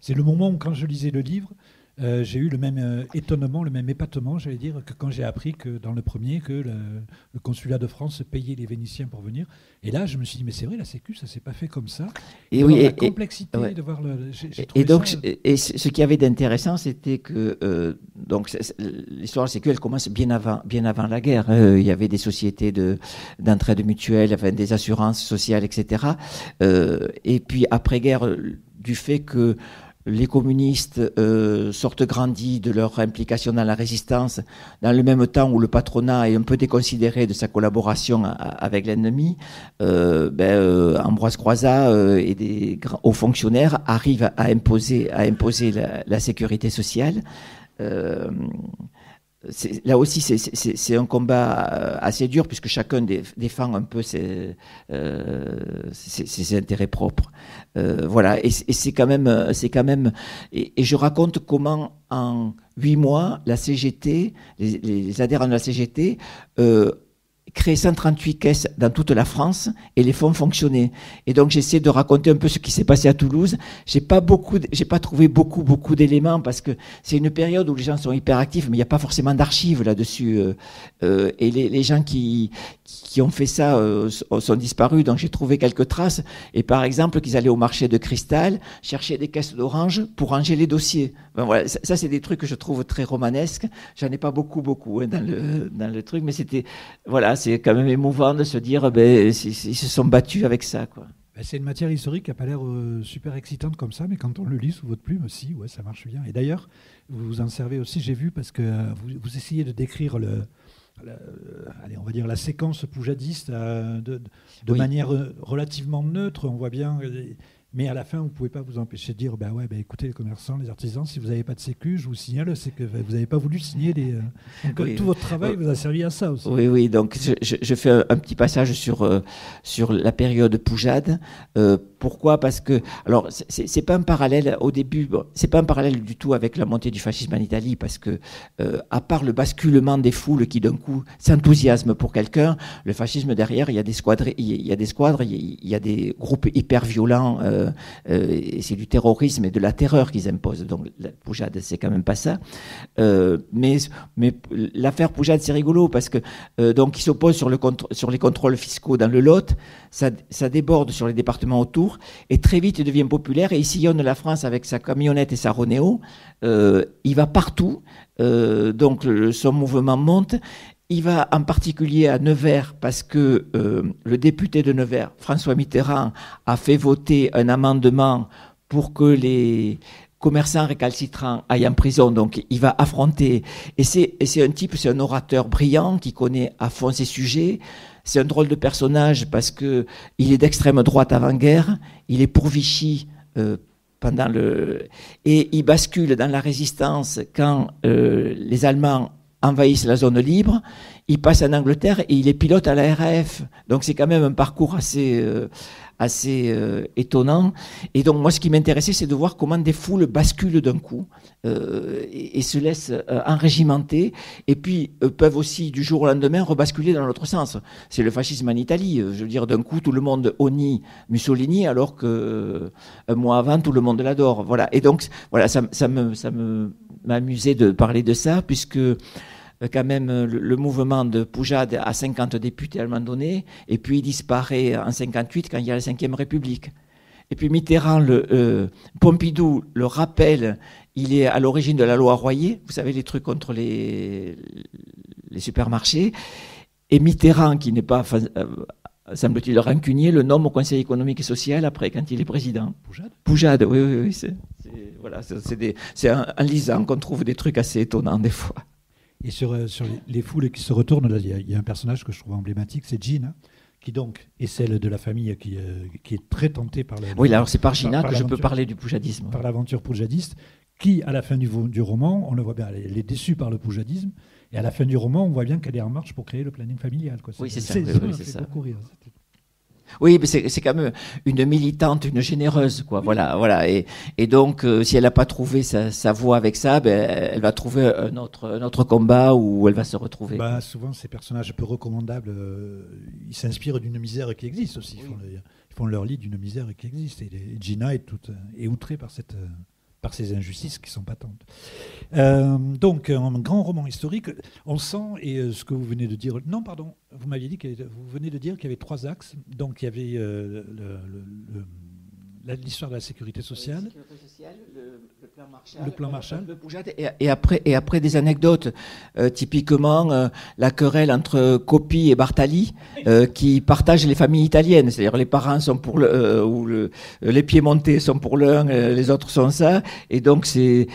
c'est le moment où, quand je lisais le livre, j'ai eu le même étonnement, le même épatement, j'allais dire, que quand j'ai appris que dans le premier, que le consulat de France payait les Vénitiens pour venir. Et là, je me suis dit, mais c'est vrai, la Sécu, ça s'est pas fait comme ça. Et oui, la complexité ouais. de voir et donc, ce qui avait d'intéressant, c'était que donc l'histoire de la Sécu, elle commence bien avant la guerre. Il y avait des sociétés d'entraide mutuelle, enfin, des assurances sociales, etc. Et puis après-guerre, du fait que les communistes sortent grandis de leur implication dans la résistance, dans le même temps où le patronat est un peu déconsidéré de sa collaboration avec l'ennemi. Ambroise Croizat et des hauts fonctionnaires arrivent à imposer la sécurité sociale. Là aussi, c'est un combat assez dur, puisque chacun défend un peu ses intérêts propres. Voilà, et c'est quand même, et je raconte comment en 8 mois, la CGT, les adhérents de la CGT, créé 138 caisses dans toute la France et les fonds fonctionnaient. Et donc j'essaie de raconter un peu ce qui s'est passé à Toulouse. J'ai pas trouvé beaucoup d'éléments, parce que c'est une période où les gens sont hyper actifs, mais il n'y a pas forcément d'archives là-dessus. Et les gens qui ont fait ça sont disparus. Donc j'ai trouvé quelques traces. Et par exemple, qu'ils allaient au marché de Cristal chercher des caisses d'orange pour ranger les dossiers. Ben voilà, ça c'est des trucs que je trouve très romanesques. J'en ai pas beaucoup dans le truc, mais c'était, voilà, c'est quand même émouvant de se dire, ils se sont battus avec ça, quoi. C'est une matière historique qui n'a pas l'air super excitante comme ça, mais quand on le lit sous votre plume, si, ouais, ça marche bien. Et d'ailleurs, vous vous en servez aussi, j'ai vu, parce que vous essayez de décrire allez, on va dire la séquence poujadiste de oui. manière relativement neutre. On voit bien, Mais à la fin, vous ne pouvez pas vous empêcher de dire écoutez, les commerçants, les artisans, si vous n'avez pas de sécu, je vous signale, c'est que vous n'avez pas voulu signer les. Donc, tout votre travail vous a servi à ça aussi. Oui. Donc, je fais un petit passage sur la période Poujade. Pourquoi ? Parce que, alors, c'est pas un parallèle au début, c'est pas un parallèle du tout avec la montée du fascisme en Italie, parce que, à part le basculement des foules qui d'un coup s'enthousiasment pour quelqu'un, le fascisme derrière, il y a des squadres, il y a des groupes hyper violents. Et c'est du terrorisme et de la terreur qu'ils imposent. Donc la Poujade, c'est quand même pas ça. Mais l'affaire Poujade, c'est rigolo parce que donc ils s'opposent sur les contrôles fiscaux dans le Lot. Ça déborde sur les départements autour et très vite il devient populaire et il sillonne la France avec sa camionnette et sa Ronéo. Il va partout. Donc son mouvement monte. Il va en particulier à Nevers parce que le député de Nevers, François Mitterrand, a fait voter un amendement pour que les commerçants récalcitrants aillent en prison. Donc il va affronter. Et c'est un orateur brillant qui connaît à fond ses sujets. C'est un drôle de personnage parce que il est d'extrême droite avant-guerre. Il est pour Vichy et il bascule dans la résistance quand les Allemands envahissent la zone libre, il passe en Angleterre et il est pilote à la RAF. Donc c'est quand même un parcours assez étonnant. Et donc moi ce qui m'intéressait c'est de voir comment des foules basculent d'un coup et se laissent enrégimenter et puis peuvent aussi du jour au lendemain rebasculer dans l'autre sens. C'est le fascisme en Italie. Je veux dire d'un coup tout le monde honnit Mussolini alors que un mois avant tout le monde l'adore. Voilà. Et donc voilà ça m'amusait de parler de ça puisque quand même le mouvement de Poujade a 50 députés à un moment donné, et puis il disparaît en 58 quand il y a la Ve République. Et puis Mitterrand, Pompidou le rappelle, il est à l'origine de la loi Royer, vous savez les trucs contre les supermarchés, et Mitterrand, qui n'est pas, semble-t-il, rancunier, le nomme au Conseil économique et social après, quand il est président. Poujade, oui. C'est en lisant qu'on trouve des trucs assez étonnants des fois. Et sur les foules qui se retournent, là, il y a un personnage que je trouve emblématique, c'est Gina, qui donc est celle de la famille qui est très tentée par la... Oui, alors c'est par Gina que je peux parler du poujadisme. Par l'aventure poujadiste, qui, à la fin du roman, on le voit bien, elle est déçue par le poujadisme, et à la fin du roman, on voit bien qu'elle est en marche pour créer le planning familial. Quoi. Oui, c'est ça. C'est ça. Beaucoup rire. Oui, mais c'est quand même une militante, une généreuse, quoi. Voilà. Et donc, si elle n'a pas trouvé sa voie avec ça, elle va trouver un autre combat où elle va se retrouver. Souvent, ces personnages peu recommandables, ils s'inspirent d'une misère qui existe aussi. Ils font leur lit d'une misère qui existe. Et Gina est outrée par ces injustices qui sont patentes. Donc, un grand roman historique, on sent, et ce que vous venez de dire... Non, pardon, vous m'aviez dit vous venez de dire qu'il y avait 3 axes. Donc, il y avait l'histoire de la sécurité sociale, le plan Marshall, le Poujade, et après des anecdotes, typiquement la querelle entre Coppi et Bartali, qui partagent les familles italiennes, c'est-à-dire les parents sont pour les piémontais sont pour l'un, les autres sont ça, et donc c'est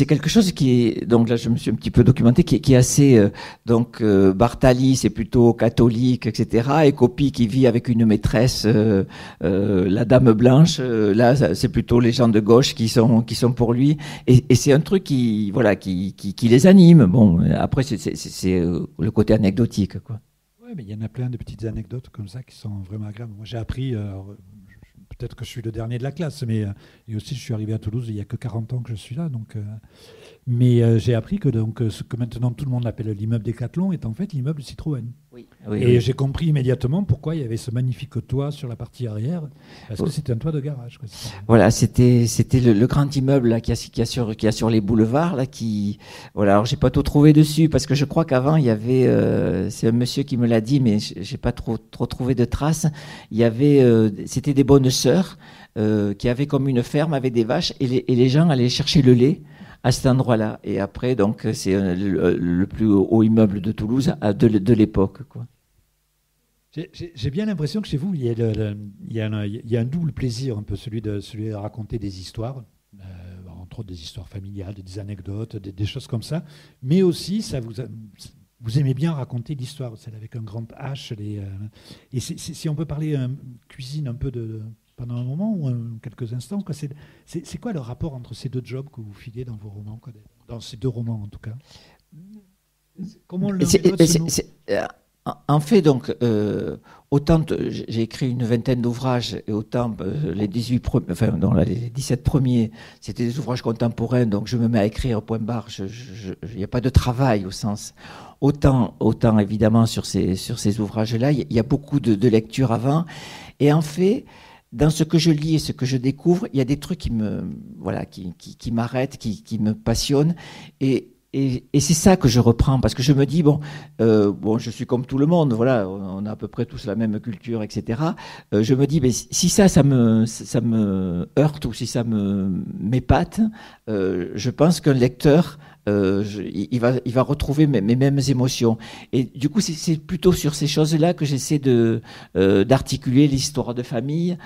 quelque chose qui est, donc là je me suis un petit peu documenté, qui est assez, Bartali c'est plutôt catholique, etc., et Coppi qui vit avec une maîtresse, la Dame Blanche, là c'est plutôt les gens de gauche qui sont pour lui, et c'est un truc qui les anime. Bon, après c'est le côté anecdotique, quoi. Ouais, mais il y en a plein de petites anecdotes comme ça qui sont vraiment agréables. Moi j'ai appris, peut-être que je suis le dernier de la classe, mais et aussi je suis arrivé à Toulouse il y a que 40 ans que je suis là, donc mais j'ai appris que ce que maintenant tout le monde appelle l'immeuble Décathlon est en fait l'immeuble Citroën. Oui. J'ai compris immédiatement pourquoi il y avait ce magnifique toit sur la partie arrière, parce que c'était un toit de garage, quoi. Voilà, c'était le grand immeuble là, qui a sur les boulevards là, qui voilà. Alors j'ai pas tout trouvé dessus parce que je crois qu'avant il y avait, c'est un monsieur qui me l'a dit, mais j'ai pas trop trouvé de traces. Il y avait, c'était des bonnes sœurs qui avaient comme une ferme avec des vaches et les gens allaient chercher le lait à cet endroit-là. Et après, donc, c'est le plus haut immeuble de Toulouse de l'époque, quoi. J'ai bien l'impression que chez vous, il y a un double plaisir, un peu celui de raconter des histoires, entre autres des histoires familiales, des anecdotes, des choses comme ça, mais aussi, vous aimez bien raconter l'histoire, celle avec un grand H. Et si on peut parler cuisine un peu pendant un moment ou quelques instants, quoi. C'est quoi le rapport entre ces deux jobs que vous filez dans vos romans, quoi, dans ces deux romans en tout cas? Comment l'un et l'autre se nourrissent? En fait, donc, autant j'ai écrit une vingtaine d'ouvrages, et autant les 18 premiers, enfin, non, les 17 premiers, c'était des ouvrages contemporains, donc je me mets à écrire point barre, il n'y a pas de travail au sens. Autant évidemment sur ces ouvrages-là, il y a beaucoup de lectures avant, et en fait, dans ce que je lis et ce que je découvre, il y a des trucs qui m'arrêtent, qui me passionnent, et c'est ça que je reprends, parce que je me dis, bon, je suis comme tout le monde, voilà, on a à peu près tous la même culture, etc. Je me dis, mais si ça me heurte ou si ça m'épate, je pense qu'un lecteur, il va retrouver mes mêmes émotions. Et du coup, c'est plutôt sur ces choses-là que j'essaie d'articuler l'histoire de famille,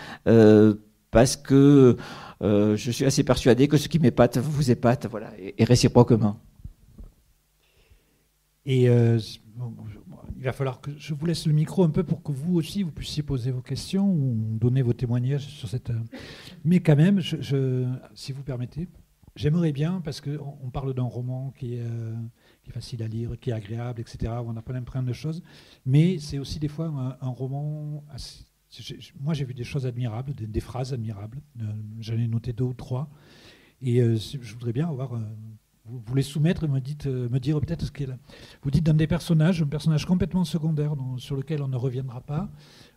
parce que je suis assez persuadé que ce qui m'épate vous épate, voilà, et réciproquement. Et il va falloir que je vous laisse le micro un peu pour que vous aussi vous puissiez poser vos questions ou donner vos témoignages sur cette. Mais quand même, si vous permettez, j'aimerais bien, parce qu'on parle d'un roman qui est facile à lire, qui est agréable, etc., où on a plein de choses, mais c'est aussi des fois un roman assez. Moi, j'ai vu des choses admirables, des phrases admirables. J'en ai noté 2 ou 3. Et je voudrais bien avoir. Vous les soumettre et me dire peut-être ce qu'il est. Vous dites d'un des personnages, un personnage complètement secondaire sur lequel on ne reviendra pas.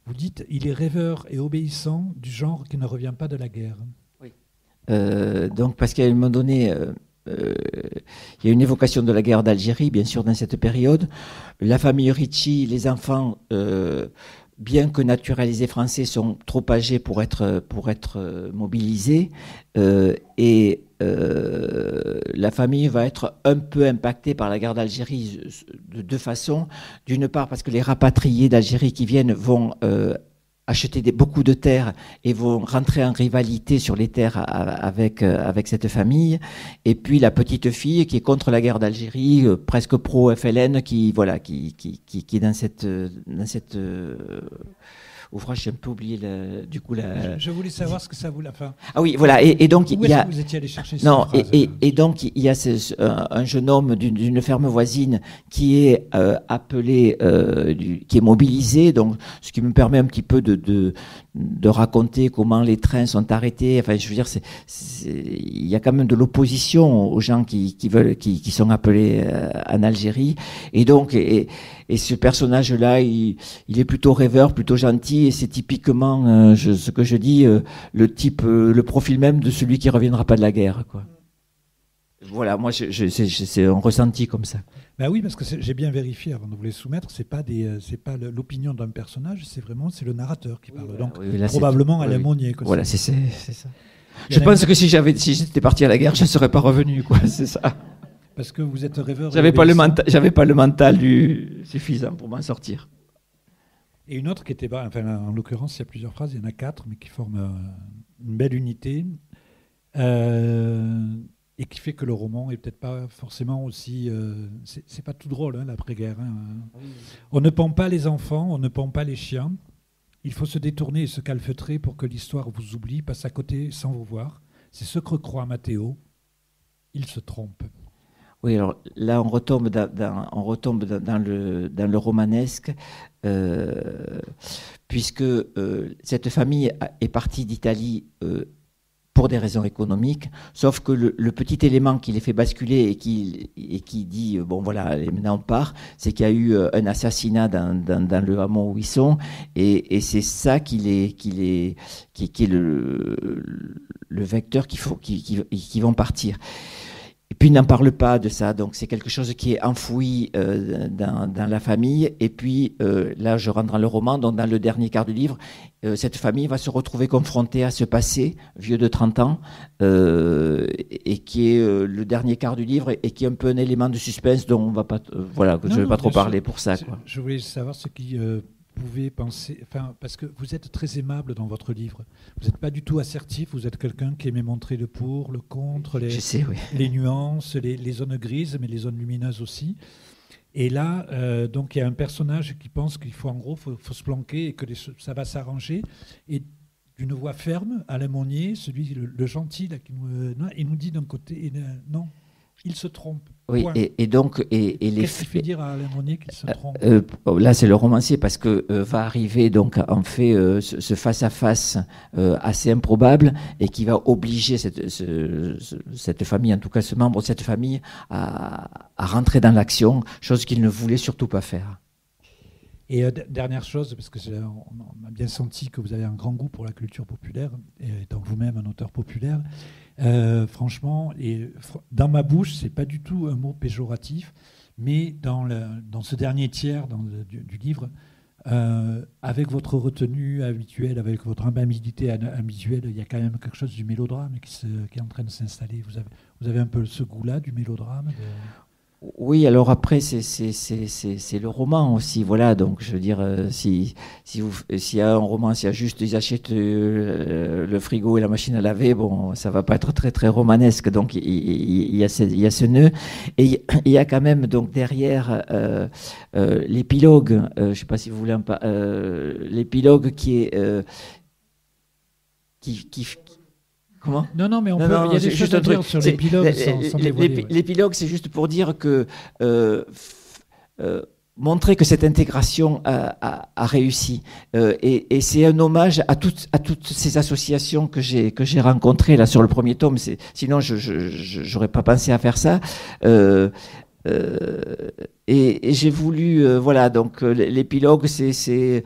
Vous dites il est rêveur et obéissant du genre qui ne revient pas de la guerre. Oui. Donc parce qu'à un moment donné, il y a une évocation de la guerre d'Algérie, bien sûr, dans cette période. La famille Ricci, les enfants, bien que naturalisés français, sont trop âgés pour être mobilisés. Et la famille va être un peu impactée par la guerre d'Algérie de 2 façons. D'une part, parce que les rapatriés d'Algérie qui viennent vont acheter beaucoup de terres et vont rentrer en rivalité sur les terres avec cette famille. Et puis la petite fille qui est contre la guerre d'Algérie, presque pro-FLN, qui est dans cette ouvrage, j'ai un peu oublié du coup la. Je voulais savoir ce que ça vous la fin. Ah oui, voilà. Et donc où il y a. Que vous étiez allé chercher cette Non, phrase, et donc il y a un jeune homme d'une ferme voisine qui est appelé, qui est mobilisé. Donc, ce qui me permet un petit peu de raconter comment les trains sont arrêtés. Enfin, je veux dire, il y a quand même de l'opposition aux gens qui sont appelés en Algérie. Et donc, et ce personnage-là, il est plutôt rêveur, plutôt gentil, et c'est typiquement ce que je dis, le profil même de celui qui reviendra pas de la guerre, quoi. Voilà, moi, c'est un ressenti comme ça. Ben oui, parce que j'ai bien vérifié avant de vous les soumettre, c'est pas l'opinion d'un personnage, c'est le narrateur qui parle. Donc oui, là, probablement Alain Monnier. Voilà, c'est ça. Je pense que si j'étais parti à la guerre, je ne serais pas revenu, quoi. C'est ça. Parce que vous êtes rêveur. J'avais pas le mental suffisant pour m'en sortir. Et une autre qui était, enfin, en l'occurrence, il y a plusieurs phrases, il y en a 4, mais qui forment une belle unité. Et qui fait que le roman est peut-être pas forcément aussi. C'est pas tout drôle, hein, l'après-guerre. Hein. Oui. On ne pend pas les enfants, on ne pend pas les chiens. Il faut se détourner et se calfeutrer pour que l'histoire vous oublie, passe à côté sans vous voir. C'est ce que croit Mathéo. Il se trompe. Oui, alors là, on retombe dans le romanesque, puisque cette famille est partie d'Italie pour des raisons économiques, sauf que le petit élément qui les fait basculer et qui dit bon voilà, maintenant on part, c'est qu'il y a eu un assassinat dans le hameau où ils sont, et c'est ça qui est le vecteur qui vont partir. Et puis, ils n'en parlent pas de ça. Donc, c'est quelque chose qui est enfoui dans la famille. Et puis, là, je rentre dans le roman. Donc, dans le dernier quart du livre, cette famille va se retrouver confrontée à ce passé, vieux de 30 ans, et qui est le dernier quart du livre, et qui est un peu un élément de suspense dont on va pas, je ne vais pas trop parler pour ça, quoi. Je voulais savoir ce qui pouvez penser, enfin, parce que vous êtes très aimable dans votre livre. Vous n'êtes pas du tout assertif, vous êtes quelqu'un qui aimait montrer le pour, le contre, les nuances, les zones grises, mais les zones lumineuses aussi. Et là, donc, il y a un personnage qui pense qu'il faut, en gros, faut se planquer et que ça va s'arranger. Et d'une voix ferme, Alain Monnier, celui, le gentil, là, il nous dit d'un côté, non, il se trompe. Oui, et donc... Qu'est-ce qui fait dire à Alain Monnier qu'il se trompe? Là, c'est le romancier, parce que va arriver, donc, en fait, ce face-à-face assez improbable, et qui va obliger cette famille, en tout cas ce membre de cette famille, à rentrer dans l'action, chose qu'il ne voulait surtout pas faire. Et dernière chose, parce que on a bien senti que vous avez un grand goût pour la culture populaire, et étant vous-même un auteur populaire, franchement, dans ma bouche, c'est pas du tout un mot péjoratif, mais dans ce dernier tiers du livre, avec votre retenue habituelle, avec votre amabilité habituelle, il y a quand même quelque chose du mélodrame qui est en train de s'installer. Vous avez un peu ce goût-là du mélodrame Oui, alors après, c'est le roman aussi, voilà. Donc, je veux dire, s'il y a un roman, s'il y a juste, ils achètent le frigo et la machine à laver, bon, ça va pas être très, très romanesque. Donc, il y a ce nœud. Et il y a quand même, donc, derrière l'épilogue, je sais pas si vous voulez l'épilogue qui est... Comment ? Non, mais il y a des choses à dire sur l'épilogue sans dévoiler. L'épilogue, c'est juste pour dire que montrer que cette intégration a réussi. Et c'est un hommage à toutes ces associations que j'ai rencontrées là sur le premier tome. Sinon, je n'aurais pas pensé à faire ça. Et j'ai voulu, voilà, donc l'épilogue, c'est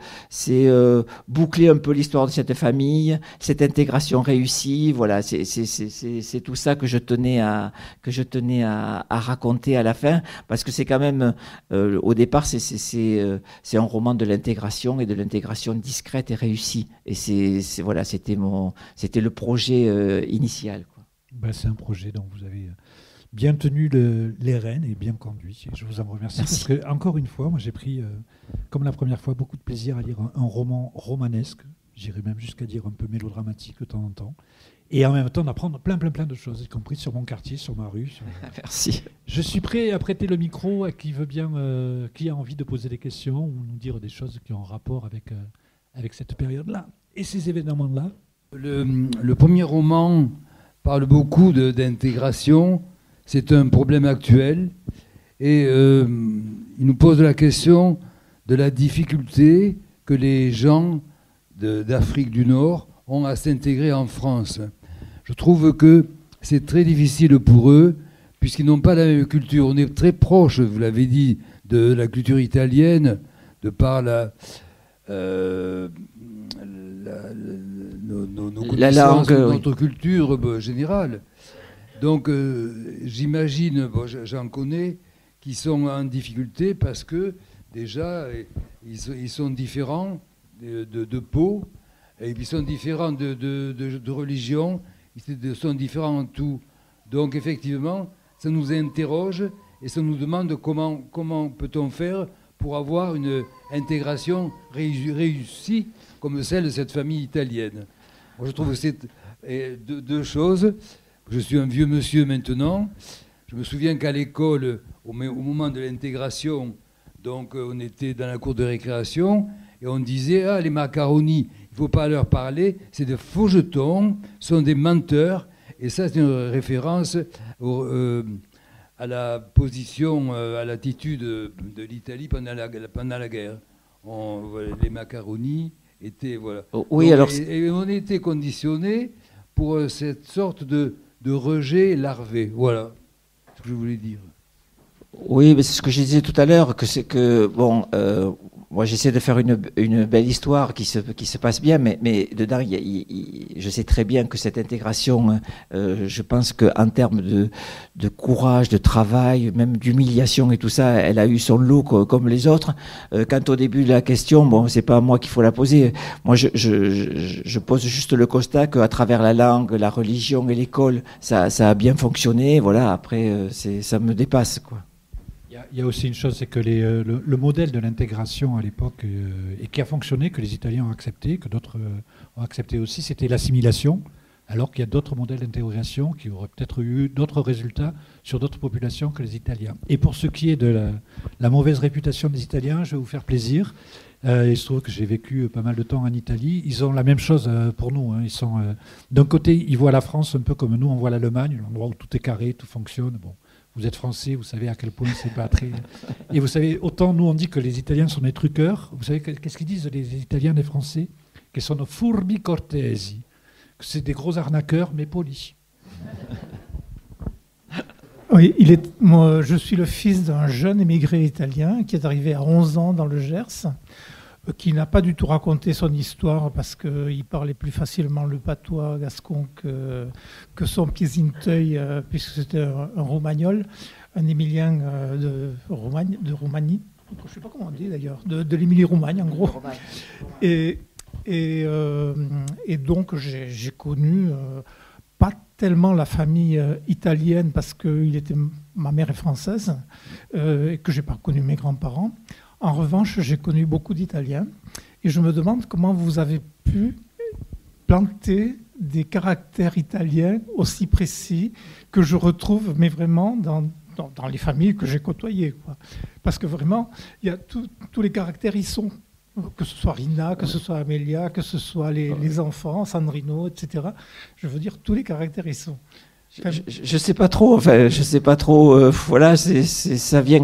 boucler un peu l'histoire de cette famille, cette intégration réussie, voilà, c'est tout ça que je tenais à raconter à la fin, parce que c'est quand même, au départ, c'est un roman de l'intégration et de l'intégration discrète et réussie, et voilà, c'était le projet initial, quoi. Ben, c'est un projet dont vous avez bien tenu les rênes et bien conduit. Je vous en remercie. Merci. Parce que, encore une fois, moi j'ai pris, comme la première fois, beaucoup de plaisir à lire un roman romanesque. J'irais même jusqu'à dire un peu mélodramatique de temps en temps. Et en même temps d'apprendre plein de choses, y compris sur mon quartier, sur ma rue. Merci. Je suis prêt à prêter le micro à qui veut bien, qui a envie de poser des questions ou nous dire des choses qui ont rapport avec cette période-là et ces événements-là. Le premier roman parle beaucoup d'intégration. C'est un problème actuel et il nous pose la question de la difficulté que les gens d'Afrique du Nord ont à s'intégrer en France. Je trouve que c'est très difficile pour eux puisqu'ils n'ont pas la même culture. On est très proche, vous l'avez dit, de la culture italienne, de par nos connaissances, notre culture générale. Donc, j'imagine, j'en connais, qui sont en difficulté parce que, déjà, ils sont différents de peau, et ils sont différents de religion, ils sont différents en tout. Donc, effectivement, ça nous interroge et ça nous demande comment peut-on faire pour avoir une intégration réussie comme celle de cette famille italienne. Moi, je trouve que c'est deux choses. Je suis un vieux monsieur maintenant. Je me souviens qu'à l'école, au moment de l'intégration, donc on était dans la cour de récréation et on disait les macaronis, il ne faut pas leur parler, c'est des faux jetons, sont des menteurs. Et ça, c'est une référence à la position, à l'attitude de l'Italie pendant la guerre. Les macaronis étaient, voilà. Oui, donc, et on était conditionnés pour cette sorte de rejet larvé. Voilà ce que je voulais dire. Oui, mais c'est ce que je disais tout à l'heure, bon, moi j'essaie de faire une belle histoire qui se passe bien, mais dedans, je sais très bien que cette intégration, je pense qu'en termes de courage, de travail, même d'humiliation et tout ça, elle a eu son lot comme les autres. Quant au début de la question, bon, c'est pas à moi qu'il faut la poser. Moi, je pose juste le constat qu'à travers la langue, la religion et l'école, ça a bien fonctionné. Voilà, après, ça me dépasse, quoi. Il y a aussi une chose, c'est que le modèle de l'intégration à l'époque, et qui a fonctionné, que les Italiens ont accepté, que d'autres ont accepté aussi, c'était l'assimilation. alors qu'il y a d'autres modèles d'intégration qui auraient peut-être eu d'autres résultats sur d'autres populations que les Italiens. Et pour ce qui est de la mauvaise réputation des Italiens, je vais vous faire plaisir. Il se trouve que j'ai vécu pas mal de temps en Italie. Ils ont la même chose pour nous. Ils sont, d'un côté, ils voient la France un peu comme nous, on voit l'Allemagne, l'endroit où tout est carré, tout fonctionne. Bon, vous êtes français, vous savez à quel point c'est pas très... Et vous savez, autant nous on dit que les Italiens sont des truqueurs. Vous savez qu'est-ce qu'ils disent les Italiens des Français? Qu'ils sont nos furbi cortesi. Que c'est des gros arnaqueurs, mais polis. Oui, moi, je suis le fils d'un jeune émigré italien qui est arrivé à 11 ans dans le Gers, qui n'a pas du tout raconté son histoire parce qu'il parlait plus facilement le patois gascon que son piézinteuil, puisque c'était un romagnol, un émilien de Roumanie. Je ne sais pas comment on dit d'ailleurs, de l'Émilie-Romagne en gros. Et donc j'ai connu... pas tellement la famille italienne parce que ma mère est française et que je n'ai pas connu mes grands-parents. En revanche, j'ai connu beaucoup d'Italiens et je me demande comment vous avez pu planter des caractères italiens aussi précis que je retrouve, mais vraiment dans les familles que j'ai côtoyées, quoi. Parce que vraiment, il y a tous les caractères y sont. Que ce soit Rina, que ce soit Amelia, que ce soit les enfants, Sandrino, etc. Je veux dire, tous les caractères y sont. Je sais pas trop. Enfin, je sais pas trop. Voilà, ça vient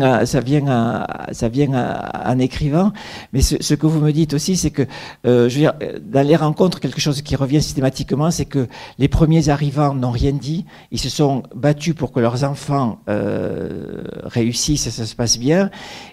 en écrivant. Mais ce que vous me dites aussi, c'est que, je veux dire, dans les rencontres, quelque chose qui revient systématiquement, c'est que les premiers arrivants n'ont rien dit. Ils se sont battus pour que leurs enfants réussissent et ça se passe bien.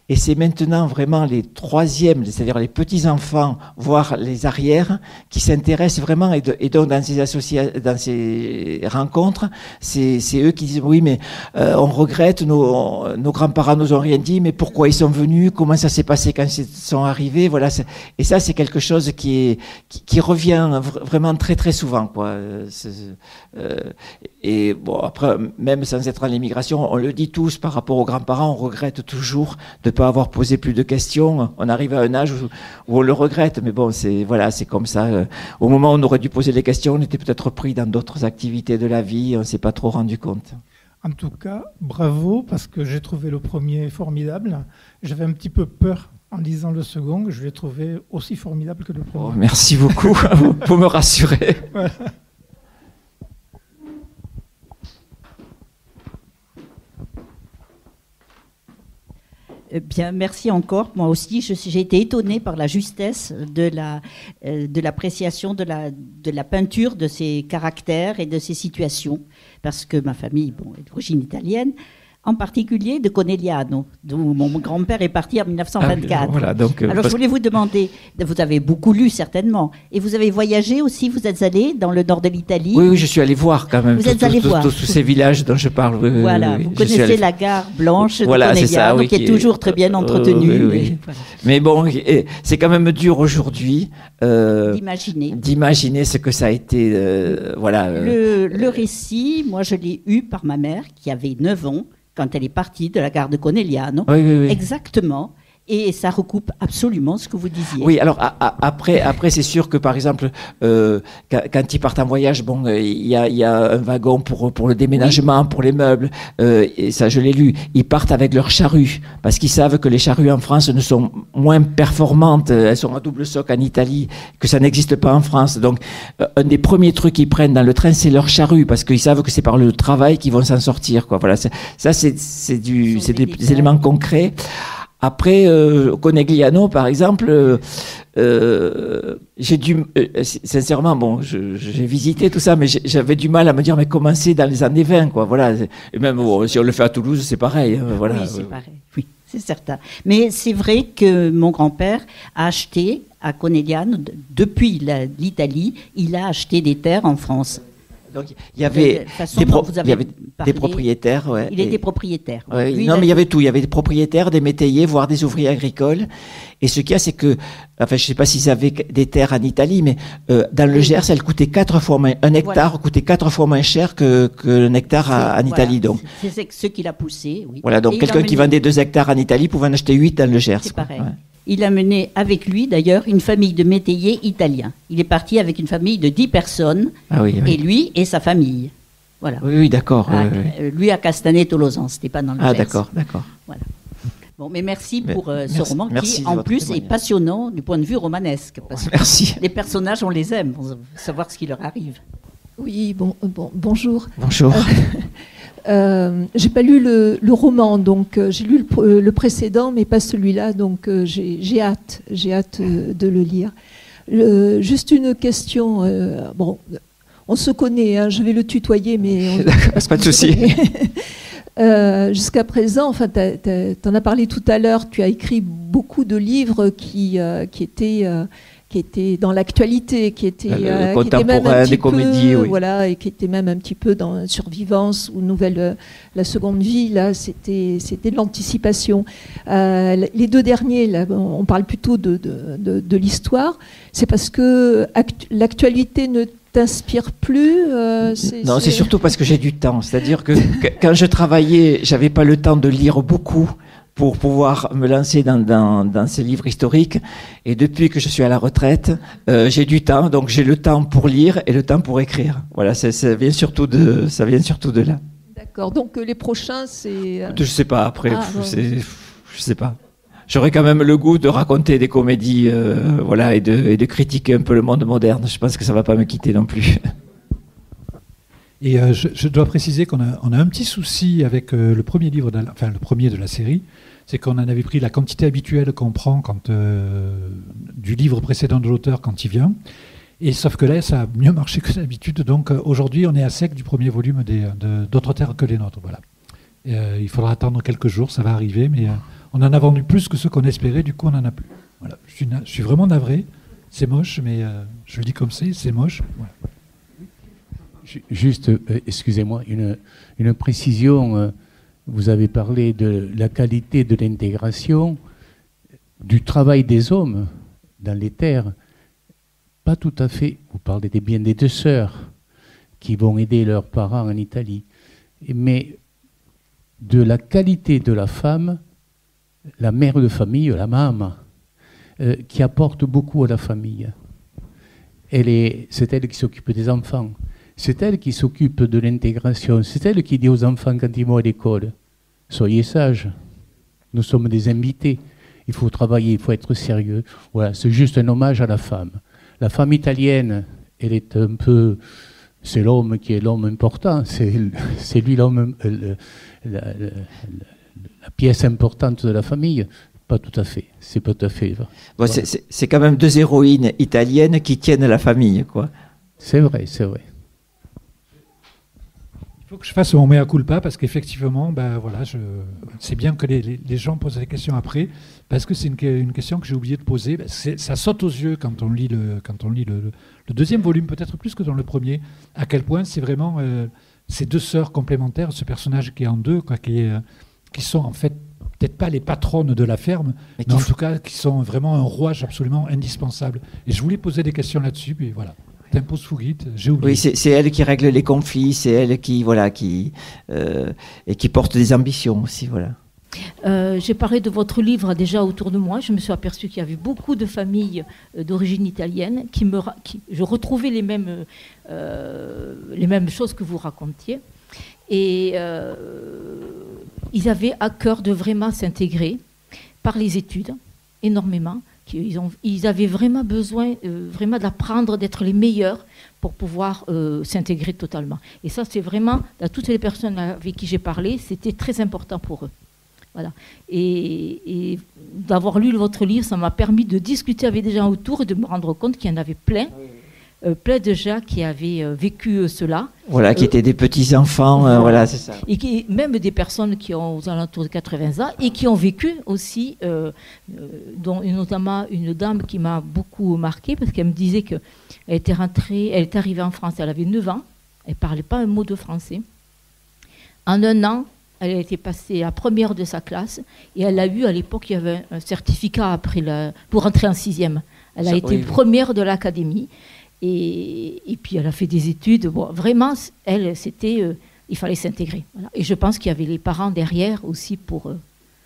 Et c'est maintenant vraiment les troisièmes, c'est-à-dire les petits enfants, voire les arrières, qui s'intéressent vraiment. Et donc dans ces rencontres, c'est eux qui disent oui, mais on regrette, nos grands-parents nous ont rien dit, mais pourquoi ils sont venus, comment ça s'est passé quand ils sont arrivés, voilà. Et ça, c'est quelque chose qui revient vraiment très très souvent, quoi. Et bon, après, même sans être en immigration, on le dit tous par rapport aux grands-parents, on regrette toujours de ne pas avoir posé plus de questions. On arrive à un âge où on le regrette, mais bon, c'est comme ça. Au moment où on aurait dû poser les questions, on était peut-être pris dans d'autres activités de la vie, on ne s'est pas trop rendu compte. En tout cas, bravo, parce que j'ai trouvé le premier formidable. J'avais un petit peu peur en lisant le second, je l'ai trouvé aussi formidable que le premier. Oh, merci beaucoup, vous me rassurez. Voilà. Bien, merci encore. Moi aussi, j'ai été étonnée par la justesse de l'appréciation de la peinture de ces caractères et de ces situations, parce que ma famille est d'origine italienne, en particulier de Conegliano, d'où mon grand-père est parti en 1924. Voilà, alors, je voulais vous demander, vous avez beaucoup lu certainement, et vous avez voyagé aussi, vous êtes allé dans le nord de l'Italie? Oui, je suis allé voir quand même. Vous êtes allé voir tous ces villages dont je parle. Voilà, vous connaissez la gare blanche de Conegliano, Conegliano, qui est toujours très bien entretenue. Oui. Voilà. Mais bon, c'est quand même dur aujourd'hui d'imaginer ce que ça a été. Voilà. Le récit, moi je l'ai eu par ma mère, qui avait 9 ans, quand elle est partie de la gare de Conegliano. Oui. Exactement. Et ça recoupe absolument ce que vous disiez. Oui, alors après c'est sûr que par exemple, quand ils partent en voyage, bon, il y a un wagon pour le déménagement, pour les meubles, et ça je l'ai lu. Ils partent avec leurs charrues, parce qu'ils savent que les charrues en France ne sont moins performantes, elles sont à double soc en Italie, que ça n'existe pas en France. Donc, un des premiers trucs qu'ils prennent dans le train, c'est leurs charrues, parce qu'ils savent que c'est par le travail qu'ils vont s'en sortir, quoi. Voilà, ça c'est des éléments concrets. Après, Conegliano, par exemple, j'ai dû... sincèrement, bon, j'ai visité tout ça, mais j'avais du mal à me dire, mais comment c'est dans les années 20, quoi, voilà. Et même, si on le fait à Toulouse, c'est pareil, voilà. Oui, c'est pareil, oui, c'est certain. Mais c'est vrai que mon grand-père a acheté à Conegliano, depuis l'Italie, il a acheté des terres en France. Donc, il y avait des propriétaires. Ouais, il était propriétaire. Ouais, mais il y avait tout. Il y avait des propriétaires, des métayers, voire des ouvriers agricoles. Et ce qu'il y a, c'est que, enfin, je ne sais pas s'ils avaient des terres en Italie, mais dans le Gers, elles coûtaient 4 fois moins. Un hectare coûtait 4 fois moins cher qu'un hectare en Italie. Donc, c'est ce qui l'a poussé. Oui. Voilà, donc quelqu'un qui vendait 2 hectares en Italie pouvait en acheter 8 dans le Gers. C'est pareil. Ouais. Il a mené avec lui, d'ailleurs, une famille de métayers italiens. Il est parti avec une famille de 10 personnes, et lui et sa famille. Voilà. Oui, d'accord. Lui à Castanet-Tolosan, c'était pas dans le Gers. D'accord. Voilà. Bon, mais merci pour ce roman qui, en plus, est passionnant du point de vue romanesque. Parce que les personnages, on les aime, pour savoir ce qui leur arrive. Oui, bonjour. Bonjour. J'ai pas lu le roman, donc j'ai lu le précédent, mais pas celui-là, donc j'ai hâte de le lire. Juste une question. On se connaît, hein, je vais le tutoyer, mais pas de souci. Jusqu'à présent, enfin, t'en as parlé tout à l'heure. Tu as écrit beaucoup de livres qui étaient dans l'actualité, qui étaient même un petit comédies, peu, voilà, et qui étaient même un petit peu dans Survivance ou la seconde vie. Là, c'était de l'anticipation. Les deux derniers, là, on parle plutôt de l'histoire. C'est parce que l'actualité ne t'inspire plus Non, c'est surtout parce que j'ai du temps. C'est-à-dire que quand je travaillais, j'avais pas le temps de lire beaucoup pour pouvoir me lancer dans ces livres historiques. Et depuis que je suis à la retraite, j'ai du temps, donc j'ai le temps pour lire et le temps pour écrire. Voilà, ça vient surtout de là. D'accord. Donc les prochains, c'est. Je sais pas. Après, je sais pas. J'aurais quand même le goût de raconter des comédies, voilà, et de critiquer un peu le monde moderne. Je pense que ça va pas me quitter non plus. Et je dois préciser qu'on a un petit souci avec le premier livre, le premier de la série, c'est qu'on en avait pris la quantité habituelle qu'on prend du livre précédent de l'auteur quand il vient. Et sauf que là, ça a mieux marché que d'habitude. Donc aujourd'hui, on est à sec du premier volume d'Autres terres que les nôtres. Voilà. Il faudra attendre quelques jours, ça va arriver, mais on en a vendu plus que ce qu'on espérait, du coup on n'en a plus. Voilà. Je suis vraiment navré, c'est moche, mais je le dis comme c'est moche. Voilà. Juste, excusez-moi, une précision. Vous avez parlé de la qualité de l'intégration, du travail des hommes dans les terres. Pas tout à fait. Vous parlez bien des deux sœurs qui vont aider leurs parents en Italie. Mais de la qualité de la femme, la mère de famille, la maman, qui apporte beaucoup à la famille. C'est elle qui s'occupe des enfants. C'est elle qui s'occupe de l'intégration. C'est elle qui dit aux enfants quand ils vont à l'école, soyez sages, nous sommes des invités, il faut travailler, il faut être sérieux. Voilà, c'est juste un hommage à la femme. La femme italienne, elle est un peu... C'est l'homme qui est l'homme important, c'est lui l'homme, la pièce importante de la famille. Pas tout à fait, c'est pas tout à fait. Bon, c'est quand même deux héroïnes italiennes qui tiennent la famille, quoi. C'est vrai, c'est vrai. Il faut que je fasse mon mea culpa parce qu'effectivement, voilà, c'est bien que les gens posent des questions après parce que c'est une question que j'ai oublié de poser. Ça saute aux yeux quand on lit le deuxième volume, peut-être plus que dans le premier, à quel point c'est vraiment ces deux sœurs complémentaires, ce personnage qui est en deux, quoi, qui sont en fait peut-être pas les patronnes de la ferme, mais en tout cas qui sont vraiment un rouage absolument indispensable. Et je voulais poser des questions là-dessus, puis voilà. Tempus fugit, j'ai oublié. Oui, c'est elle qui règle les conflits, c'est elle qui et qui porte des ambitions aussi, voilà. J'ai parlé de votre livre déjà autour de moi. Je me suis aperçue qu'il y avait beaucoup de familles d'origine italienne je retrouvais les mêmes choses que vous racontiez. Et ils avaient à cœur de vraiment s'intégrer par les études, énormément. Ils avaient vraiment besoin vraiment d'apprendre, d'être les meilleurs pour pouvoir s'intégrer totalement. Et ça, c'est vraiment, à toutes les personnes avec qui j'ai parlé, c'était très important pour eux. Voilà. Et d'avoir lu votre livre, ça m'a permis de discuter avec des gens autour et de me rendre compte qu'il y en avait plein de gens qui avaient vécu cela. Voilà, qui étaient des petits-enfants, voilà, c'est ça. Et même des personnes qui ont aux alentours de 80 ans et qui ont vécu aussi, dont notamment une dame qui m'a beaucoup marquée parce qu'elle me disait qu'elle était arrivée en France, elle avait 9 ans, elle ne parlait pas un mot de français. En 1 an, elle a été passée à première de sa classe et elle a eu, à l'époque, il y avait un certificat pour entrer en 6e. Elle a été première de l'académie. Et puis elle a fait des études. Bon, vraiment, elle, il fallait s'intégrer. Voilà. Et je pense qu'il y avait les parents derrière aussi pour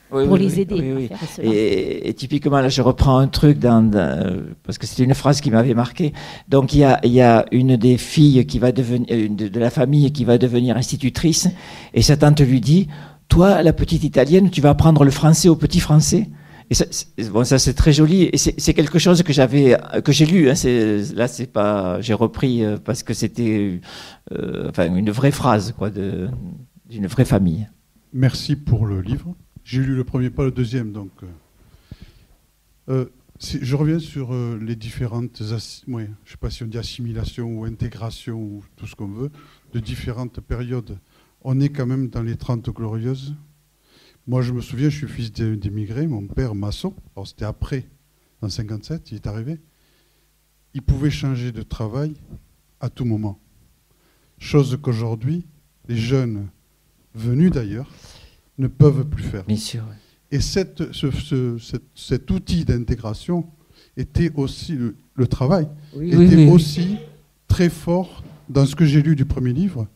pour les aider. Oui. À faire cela. Et typiquement, là, je reprends un truc parce que c'était une phrase qui m'avait marqué. Donc, il y a une des filles qui va devenir, de la famille qui va devenir institutrice, et sa tante lui dit, toi, la petite italienne, tu vas apprendre le français au petit français. Et ça c'est très joli, et c'est quelque chose que j'ai lu. Hein, c'est pas, j'ai repris parce que c'était, une vraie phrase, quoi, d'une vraie famille. Merci pour le livre. J'ai lu le premier, pas le deuxième, donc. Je reviens sur les différentes, je ne sais pas si on dit assimilation ou intégration ou tout ce qu'on veut, de différentes périodes. On est quand même dans les 30 glorieuses. Moi, je me souviens, je suis fils d'émigrés, mon père maçon, alors c'était après, en 57, il est arrivé. Il pouvait changer de travail à tout moment. Chose qu'aujourd'hui, les jeunes venus d'ailleurs ne peuvent plus faire. Bien sûr. Ouais. Et cet outil d'intégration était aussi, le travail, était aussi très fort dans ce que j'ai lu du premier livre,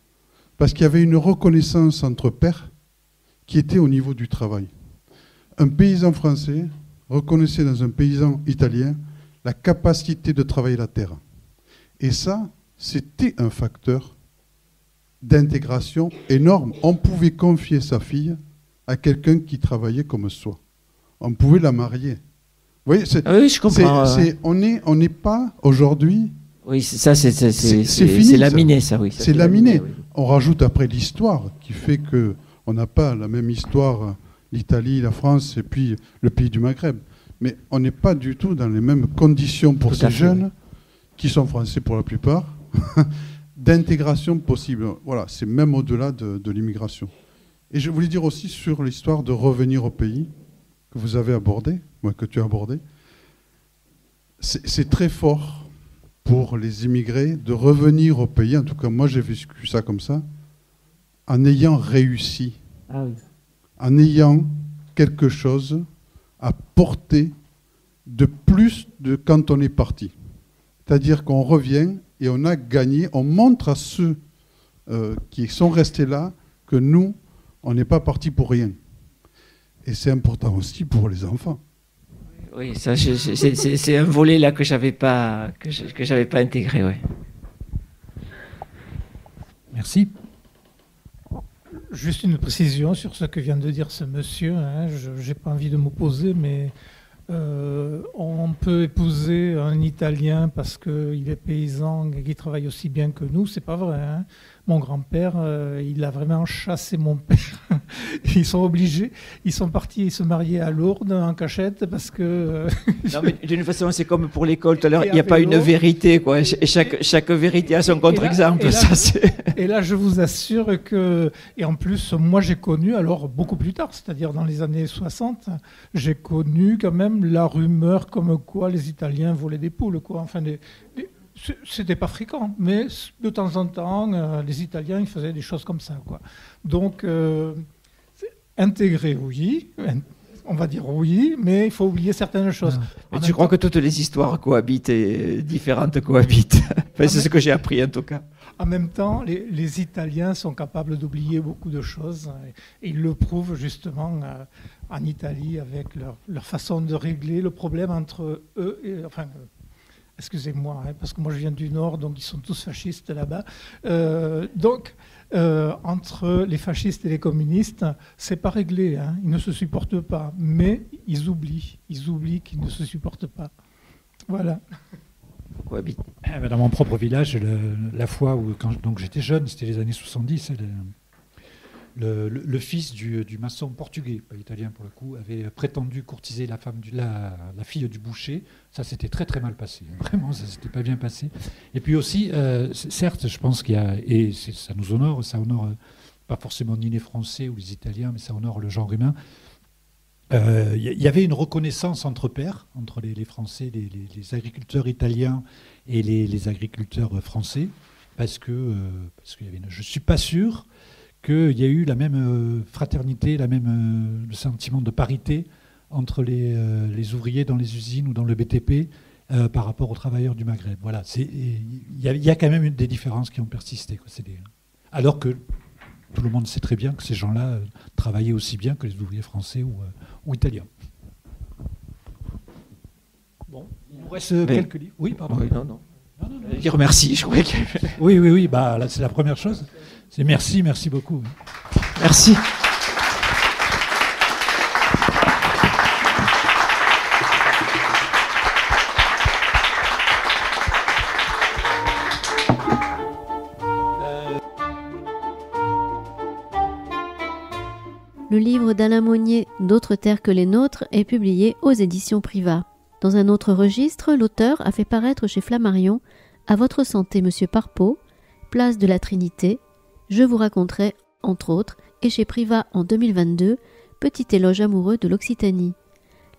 parce qu'il y avait une reconnaissance entre pairs qui était au niveau du travail. Un paysan français reconnaissait dans un paysan italien la capacité de travailler la terre. Et ça, c'était un facteur d'intégration énorme. On pouvait confier sa fille à quelqu'un qui travaillait comme soi. On pouvait la marier. Vous voyez, oui, je comprends. On n'est pas aujourd'hui... Oui, ça, c'est fini. C'est laminé, ça, oui. C'est laminé. Oui. On rajoute après l'histoire qui fait que on n'a pas la même histoire, l'Italie, la France et puis le pays du Maghreb. Mais on n'est pas du tout dans les mêmes conditions pour ces jeunes, qui sont français pour la plupart, d'intégration possible. Voilà, c'est même au-delà de l'immigration. Et je voulais dire aussi sur l'histoire de revenir au pays, que vous avez abordé, que tu as abordé. C'est très fort pour les immigrés de revenir au pays, en tout cas moi j'ai vécu ça comme ça, en ayant réussi, en ayant quelque chose à porter de plus de quand on est parti. C'est-à-dire qu'on revient et on a gagné, on montre à ceux qui sont restés là que nous, on n'est pas partis pour rien. Et c'est important aussi pour les enfants. Oui, ça, c'est un volet là que j'avais pas intégré, ouais. Merci. Juste une précision sur ce que vient de dire ce monsieur. Hein. Je n'ai pas envie de m'opposer, mais on peut épouser un Italien parce qu'il est paysan et qu'il travaille aussi bien que nous. C'est pas vrai. Hein. Mon grand-père, il a vraiment chassé mon père. Ils sont obligés, ils sont partis se marier à Lourdes en cachette parce que... Non, mais d'une façon, c'est comme pour l'école tout à l'heure, il n'y a pas une vérité, quoi. Et chaque vérité a son contre-exemple. Et là, je vous assure que... Et en plus, moi, j'ai connu, alors beaucoup plus tard, c'est-à-dire dans les années 60, j'ai connu quand même la rumeur comme quoi les Italiens volaient des poules, quoi. Enfin, c'était pas fréquent, mais de temps en temps, les Italiens ils faisaient des choses comme ça, quoi. Donc, intégrer, oui, on va dire oui, mais il faut oublier certaines choses. Mais tu crois que toutes les histoires cohabitent et différentes cohabitent? Enfin, c'est ce que j'ai appris en tout cas. En même temps, les Italiens sont capables d'oublier beaucoup de choses, et ils le prouvent justement en Italie avec leur façon de régler le problème entre eux et... Enfin, excusez-moi, hein, parce que moi je viens du Nord, donc ils sont tous fascistes là-bas. Entre les fascistes et les communistes, c'est pas réglé, hein, ils ne se supportent pas, mais ils oublient qu'ils ne se supportent pas. Voilà. Dans mon propre village, la fois où donc j'étais jeune, c'était les années 70, le fils du maçon portugais, pas italien pour le coup, avait prétendu courtiser la fille du boucher. Ça s'était très très mal passé. Vraiment, ça s'était pas bien passé. Et puis aussi, certes, je pense qu'il y a, et ça nous honore, ça honore pas forcément ni les Français ou les Italiens, mais ça honore le genre humain. Il y avait une reconnaissance entre pairs, entre les Français, les agriculteurs italiens et les agriculteurs français, parce qu'il y avait je suis pas sûr qu'il y a eu la même fraternité, le sentiment de parité entre les ouvriers dans les usines ou dans le BTP par rapport aux travailleurs du Maghreb. Voilà, il y a quand même des différences qui ont persisté, quoi. Alors que tout le monde sait très bien que ces gens-là travaillaient aussi bien que les ouvriers français ou italiens. Bon, il nous reste quelques livres. Oui, pardon. Oui, non. Je dire merci, je croyais que... Oui, bah, là, c'est la première chose. C'est merci beaucoup. Merci. Le livre d'Alain Monnier, D'autres terres que les nôtres, est publié aux éditions Privat. Dans un autre registre, l'auteur a fait paraître chez Flammarion À votre santé, Monsieur Parpeau, Place de la Trinité, Je vous raconterai, entre autres, et chez Privat en 2022, Petit éloge amoureux de l'Occitanie.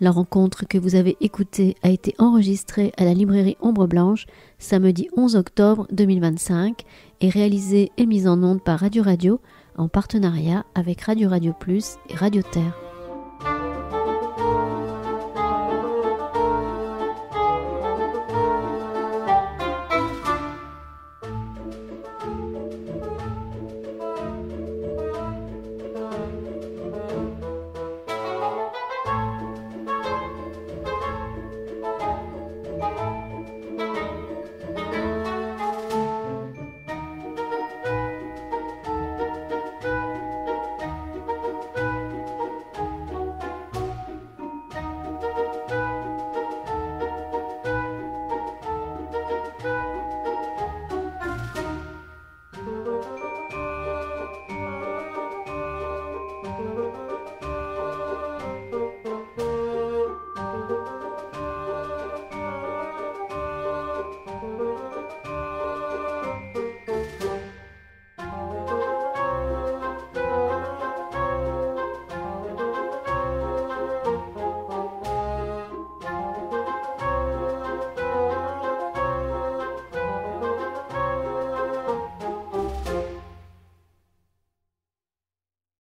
La rencontre que vous avez écoutée a été enregistrée à la librairie Ombre Blanche samedi 11 octobre 2025 et réalisée et mise en onde par Radio en partenariat avec Radio Plus et Radio Terre.